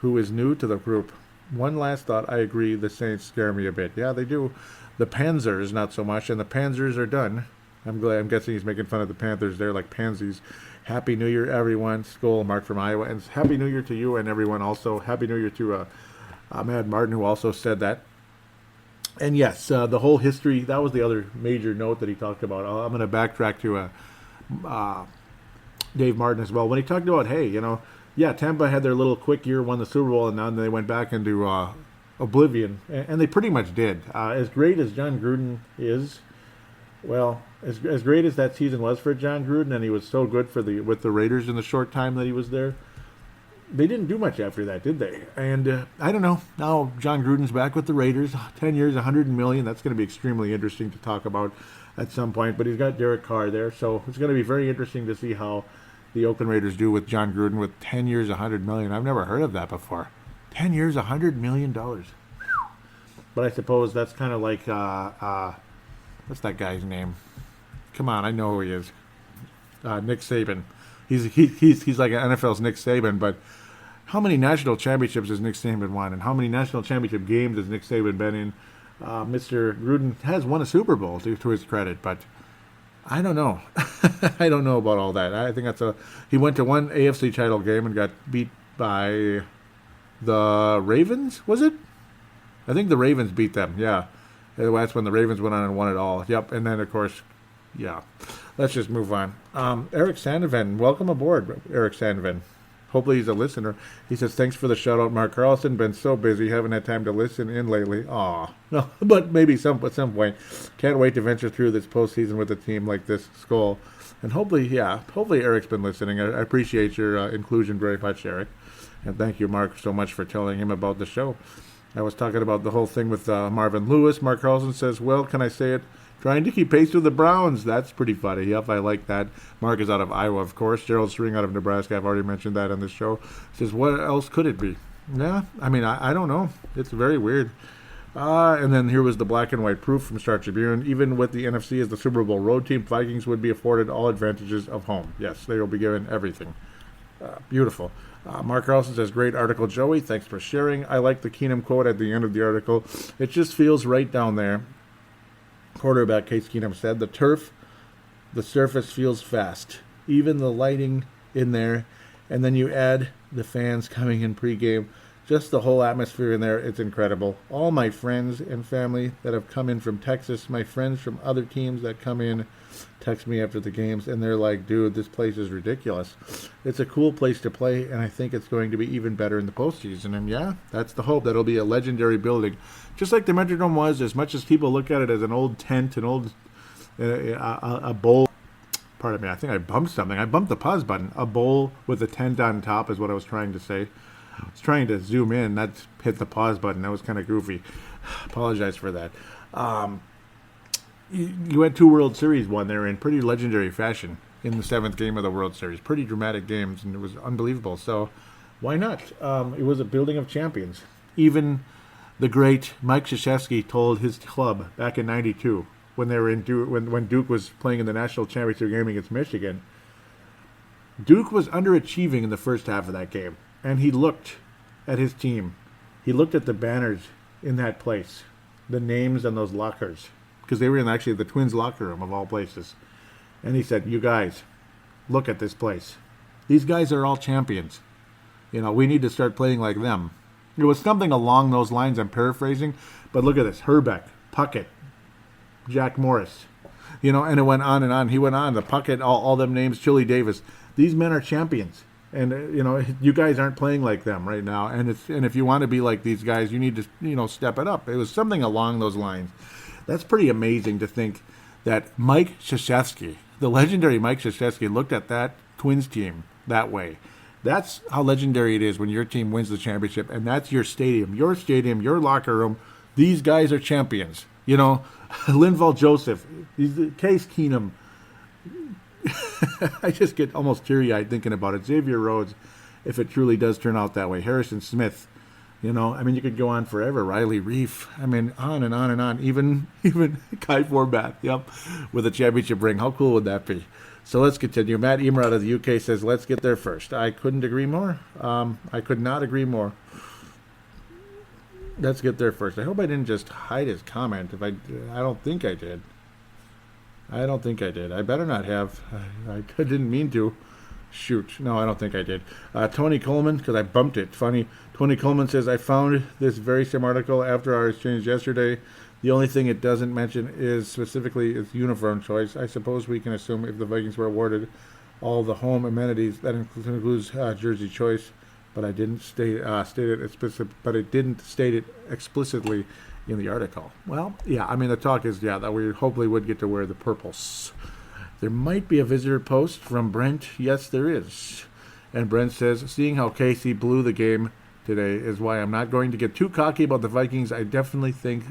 who is new to the group. One last thought, I agree, the Saints scare me a bit. Yeah, they do. The Panzers, not so much, and the Panzers are done. I'm guessing he's making fun of the Panthers. They're like pansies. Happy New Year, everyone. Skol, Mark from Iowa. And Happy New Year to you and everyone also. Happy New Year to Mad Martin, who also said that. And yes, the whole history, that was the other major note that he talked about. I'm going to backtrack to Dave Martin as well. When he talked about, Tampa had their little quick year, won the Super Bowl, and then they went back into oblivion. And they pretty much did. As great as John Gruden is, well, as great as that season was for John Gruden, and he was so good with the Raiders in the short time that he was there, they didn't do much after that, did they? And I don't know. Now John Gruden's back with the Raiders. 10 years, $100 million. That's going to be extremely interesting to talk about at some point. But he's got Derek Carr there, so it's going to be very interesting to see how the Oakland Raiders do with John Gruden with 10 years, $100 million. I've never heard of that before. 10 years, $100 million. But I suppose that's kind of like, what's that guy's name? Come on, I know who he is. Nick Saban. He's like an NFL's Nick Saban, but how many national championships has Nick Saban won, and how many national championship games has Nick Saban been in? Mr. Gruden has won a Super Bowl to his credit, but I don't know. I don't know about all that. I think he went to one AFC title game and got beat by the Ravens, was it? I think the Ravens beat them, yeah. That's when the Ravens went on and won it all. Yep, and then, of course, yeah. Let's just move on. Eric Sandven, welcome aboard, Eric Sandven. Hopefully he's a listener. He says, thanks for the shout-out, Mark Carlson. Been so busy, haven't had time to listen in lately. Aw. No, but maybe at some point. Can't wait to venture through this postseason with a team like this, Skol. And hopefully Eric's been listening. I appreciate your inclusion very much, Eric. And thank you, Mark, so much for telling him about the show. I was talking about the whole thing with Marvin Lewis. Mark Carlson says, well, can I say it? Trying to keep pace with the Browns. That's pretty funny. Yep, I like that. Mark is out of Iowa, of course. Gerald String out of Nebraska. I've already mentioned that on this show. Says, what else could it be? Yeah, I mean, I don't know. It's very weird. And then here was the black and white proof from Star Tribune. Even with the NFC as the Super Bowl road team, Vikings would be afforded all advantages of home. Yes, they will be given everything. Beautiful. Mark Carlson says, great article, Joey. Thanks for sharing. I like the Keenum quote at the end of the article. It just feels right down there. Quarterback Case Keenum said, the surface feels fast. Even the lighting in there, and then you add the fans coming in pregame. Just the whole atmosphere in there, it's incredible. All my friends and family that have come in from Texas, my friends from other teams that come in, text me after the games, and they're like, dude, this place is ridiculous. It's a cool place to play, and I think it's going to be even better in the postseason. And yeah, that's the hope. That'll be a legendary building. Just like the Metrodome was, as much as people look at it as an old tent, an old a bowl. Pardon me, I think I bumped something. I bumped the pause button. A bowl with a tent on top is what I was trying to say. I was trying to zoom in. That hit the pause button. That was kind of goofy. Apologize for that. You had 2 World Series won there in pretty legendary fashion in the 7th game of the World Series. Pretty dramatic games, and it was unbelievable. So why not? It was a building of champions. Even the great Mike Krzyzewski told his club back in '92 when they were when Duke was playing in the national championship game against Michigan. Duke was underachieving in the first half of that game, and he looked at his team. He looked at the banners in that place, the names on those lockers, because they were in actually the Twins locker room of all places. And he said, you guys, look at this place. These guys are all champions. We need to start playing like them. It was something along those lines. I'm paraphrasing, but look at this. Herbeck, Puckett, Jack Morris, and it went on and on. He went on, the Puckett, all them names, Chili Davis. These men are champions. And, you guys aren't playing like them right now. And if you want to be like these guys, you need to, step it up. It was something along those lines. That's pretty amazing to think that Mike Krzyzewski, the legendary Mike Krzyzewski, looked at that Twins team that way. That's how legendary it is when your team wins the championship, and that's your stadium, your locker room. These guys are champions. You know, Linval Joseph, Case Keenum. I just get almost teary-eyed thinking about it. Xavier Rhodes, if it truly does turn out that way. Harrison Smith. You know, I mean, you could go on forever. Riley Reef. I mean, on and on and on. Even Kai Forbath, yep, with a championship ring. How cool would that be? So let's continue. Matt Emer out of the UK says, let's get there first. I couldn't agree more. I could not agree more. Let's get there first. I hope I didn't just hide his comment. I don't think I did. I better not have. I didn't mean to. Shoot. No, I don't think I did. Tony Coleman, because I bumped it. Funny. Tony Coleman says, I found this very same article after our exchange yesterday. The only thing it doesn't mention is specifically its uniform choice. I suppose we can assume if the Vikings were awarded all the home amenities, that includes jersey choice, but I didn't state it didn't state it explicitly in the article. Well, yeah, I mean, the talk is, that we hopefully would get to wear the purples. There might be a visitor post from Brent. Yes, there is. And Brent says, seeing how Casey blew the game today is why I'm not going to get too cocky about the Vikings. I definitely think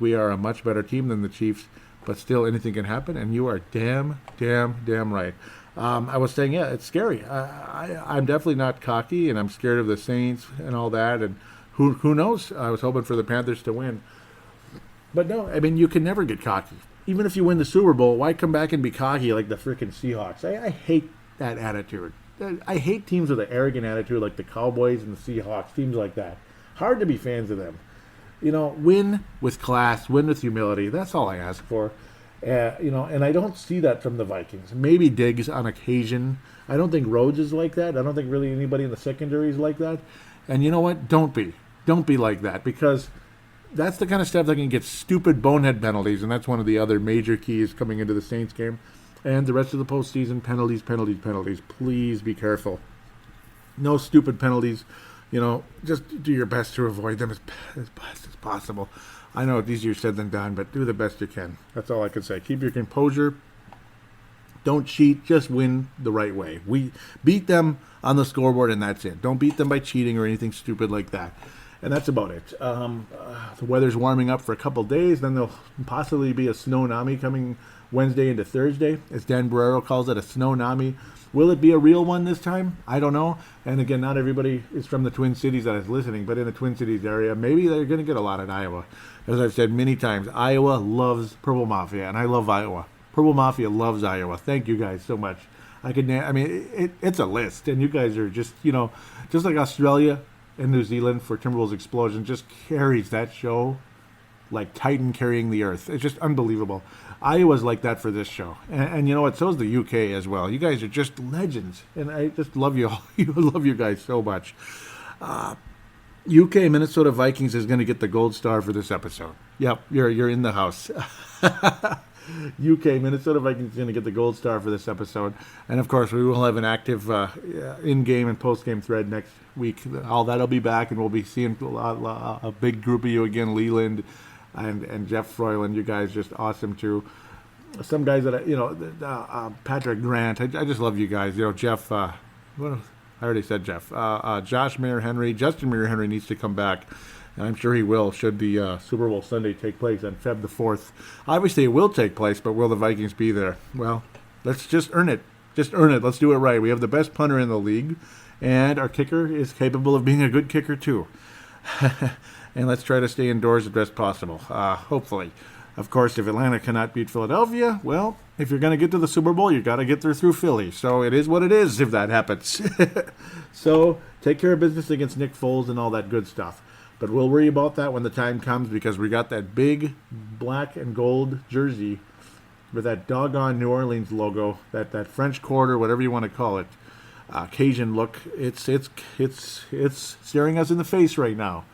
we are a much better team than the Chiefs, but still anything can happen, and you are damn right. I was saying, it's scary. I'm definitely not cocky, and I'm scared of the Saints and all that, and who knows? I was hoping for the Panthers to win. But no, I mean, you can never get cocky. Even if you win the Super Bowl, why come back and be cocky like the freaking Seahawks? I hate that attitude. I hate teams with an arrogant attitude like the Cowboys and the Seahawks, teams like that. Hard to be fans of them. You know, win with class, win with humility. That's all I ask for. And I don't see that from the Vikings. Maybe Diggs on occasion. I don't think Rhodes is like that. I don't think really anybody in the secondary is like that. And you know what? Don't be. Don't be like that, because that's the kind of stuff that can get stupid bonehead penalties, and that's one of the other major keys coming into the Saints game. And the rest of the postseason, penalties. Please be careful. No stupid penalties. You know, just do your best to avoid them as best as possible. I know it's easier said than done, but do the best you can. That's all I can say. Keep your composure. Don't cheat. Just win the right way. We beat them on the scoreboard, and that's it. Don't beat them by cheating or anything stupid like that. And that's about it. The weather's warming up for a couple days. Then there'll possibly be a snow-nami coming Wednesday into Thursday. As Dan Barrero calls it, a snow-nami. Will it be a real one this time? I don't know. And again, not everybody is from the Twin Cities that is listening, but in the Twin Cities area, maybe they're going to get a lot in Iowa. As I've said many times, Iowa loves Purple Mafia, and I love Iowa. Purple Mafia loves Iowa. Thank you guys so much. It's a list, and you guys are just, just like Australia and New Zealand for Timberwolves Explosion just carries that show like Titan carrying the earth. It's just unbelievable. Iowa's like that for this show. And you know what? So is the UK as well. You guys are just legends. And I just love you all. I love you guys so much. UK Minnesota Vikings is going to get the gold star for this episode. Yep, you're in the house. UK Minnesota Vikings is going to get the gold star for this episode. And of course, we will have an active in-game and post-game thread next week. All that'll be back, and we'll be seeing a big group of you again, Leland and Jeff Froyland. You guys just awesome too. Some guys that Patrick Grant. I just love you guys. Jeff. I already said Jeff. Josh Mayer-Henry. Justin Mayer-Henry needs to come back. And I'm sure he will, should the Super Bowl Sunday take place on Feb the 4th. Obviously, it will take place, but will the Vikings be there? Well, let's just earn it. Just earn it. Let's do it right. We have the best punter in the league, and our kicker is capable of being a good kicker, too. And let's try to stay indoors as best possible, hopefully. Of course, if Atlanta cannot beat Philadelphia, well, if you're going to get to the Super Bowl, you've got to get there through Philly. So it is what it is if that happens. So take care of business against Nick Foles and all that good stuff. But we'll worry about that when the time comes, because we got that big black and gold jersey with that doggone New Orleans logo, that French Quarter, whatever you want to call it, Cajun look. It's staring us in the face right now.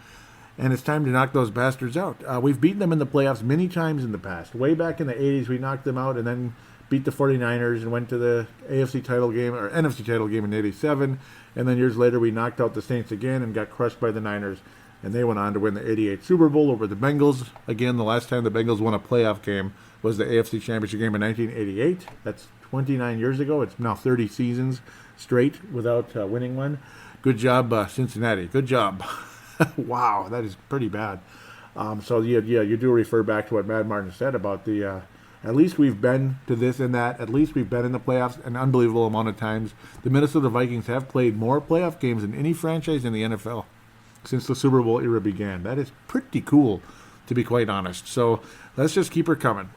And it's time to knock those bastards out. We've beaten them in the playoffs many times in the past. Way back in the 80s, we knocked them out and then beat the 49ers and went to the AFC title game, or NFC title game in 87. And then years later, we knocked out the Saints again and got crushed by the Niners. And they went on to win the 88 Super Bowl over the Bengals. Again, the last time the Bengals won a playoff game was the AFC Championship game in 1988. That's 29 years ago. It's now 30 seasons straight without winning one. Good job, Cincinnati. Good job. Wow, that is pretty bad. So you do refer back to what Mad Martin said about the. At least we've been to this and that. At least we've been in the playoffs an unbelievable amount of times. The Minnesota Vikings have played more playoff games than any franchise in the NFL since the Super Bowl era began. That is pretty cool, to be quite honest. So let's just keep her coming.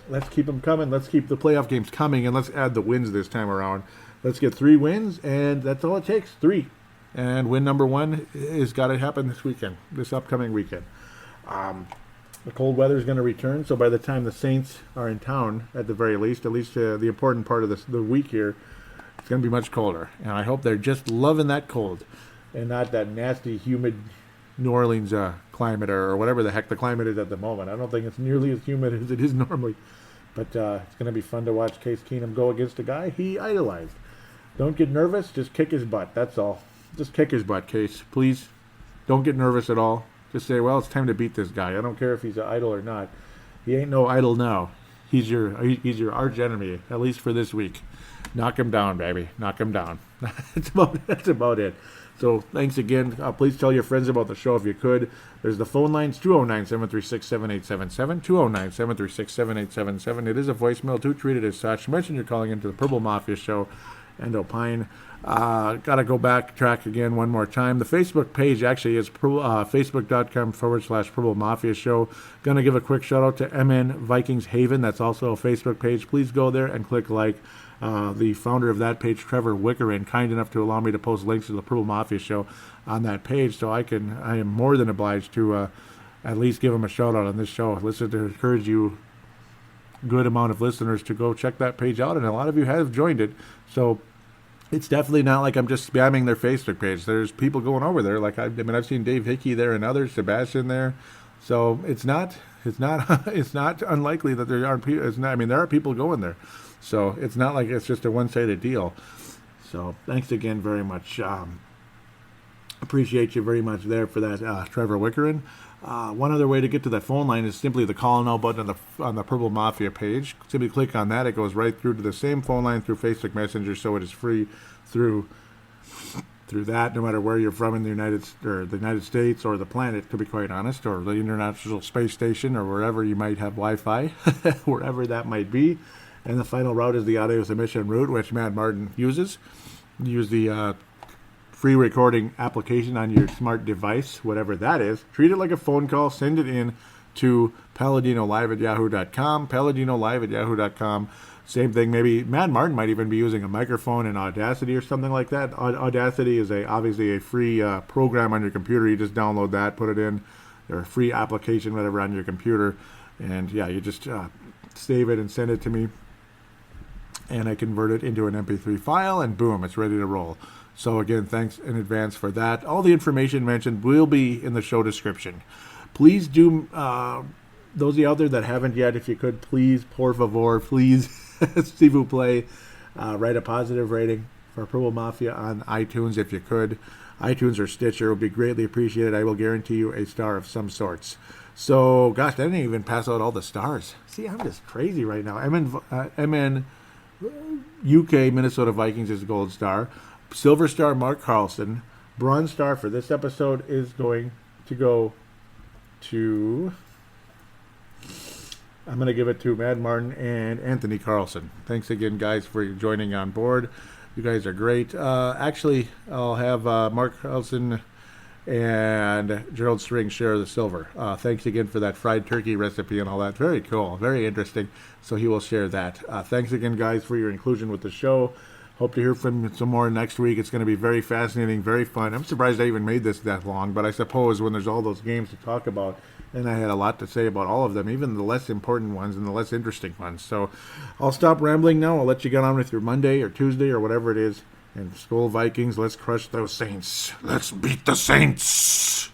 Let's keep them coming. Let's keep the playoff games coming, and let's add the wins this time around. Let's get 3 wins, and that's all it takes, 3. And win number 1 has got to happen this upcoming weekend. The cold weather is going to return, so by the time the Saints are in town, at least the important part of the week here, it's going to be much colder. And I hope they're just loving that cold and not that nasty, humid New Orleans climate or whatever the heck the climate is at the moment. I don't think it's nearly as humid as it is normally. But it's going to be fun to watch Case Keenum go against a guy he idolized. Don't get nervous. Just kick his butt. That's all. Just kick his butt, Case. Please don't get nervous at all. Just say, well, it's time to beat this guy. I don't care if he's an idol or not. He ain't no idol now. He's your arch enemy, at least for this week. Knock him down, baby. Knock him down. That's about it. So thanks again. Please tell your friends about the show if you could. There's the phone lines, 209-736-7877, 209-736-7877. It is a voicemail, too. Treat it as such. Mention you're calling into the Purple Mafia show and opine. Got to go backtrack again one more time. The Facebook page actually is facebook.com/Purple Mafia Show. Going to give a quick shout out to MN Vikings Haven. That's also a Facebook page. Please go there and click like. The founder of that page, Trevor Wickerin, kind enough to allow me to post links to the Purple Mafia Show on that page, so I am more than obliged to at least give him a shout out on this show. Listen, to encourage you, good amount of listeners, to go check that page out, and a lot of you have joined it. So it's definitely not like I'm just spamming their Facebook page. There's people going over there. Like I've seen Dave Hickey there and others, Sebastian there. So it's not unlikely that there aren't people. There are people going there. So it's not like it's just a one-sided deal. So thanks again very much. Appreciate you very much there for that, Trevor Wickerin. One other way to get to that phone line is simply the call now button on the Purple Mafia page. Simply click on that. It goes right through to the same phone line through Facebook Messenger, so it is free through that, no matter where you're from in the United States or the planet, to be quite honest, or the International Space Station, or wherever you might have Wi-Fi, wherever that might be. And the final route is the audio submission route, which Matt Martin uses. Use the free recording application on your smart device, whatever that is. Treat it like a phone call. Send it in to paladinolive@yahoo.com, paladinolive@yahoo.com. Same thing, maybe Matt Martin might even be using a microphone in Audacity or something like that. Audacity is obviously a free program on your computer. You just download that, put it in, or a free application, whatever, on your computer. And yeah, you just save it and send it to me. And I convert it into an MP3 file, and boom, it's ready to roll. So again, thanks in advance for that. All the information mentioned will be in the show description. Please do, those of you out there that haven't yet, if you could, please, por favor, please, s'il vous plaît, write a positive rating for Purple Mafia on iTunes if you could. iTunes or Stitcher would be greatly appreciated. I will guarantee you a star of some sorts. So, gosh, I didn't even pass out all the stars. See, I'm just crazy right now. MN UK Minnesota Vikings is gold star. Silver star Mark Carlson. Bronze star for this episode is going to go to, I'm going to give it to Mad Martin and Anthony Carlson. Thanks again, guys, for joining on board. You guys are great. Actually, I'll have Mark Carlson and Gerald String share the silver. Thanks again for that fried turkey recipe and all that. Very cool. Very interesting. So he will share that. Thanks again, guys, for your inclusion with the show. Hope to hear from you some more next week. It's going to be very fascinating, very fun. I'm surprised I even made this that long, but I suppose when there's all those games to talk about, and I had a lot to say about all of them, even the less important ones and the less interesting ones. So I'll stop rambling now. I'll let you get on with your Monday or Tuesday or whatever it is. And Skol Vikings, let's crush those Saints. Let's beat the Saints.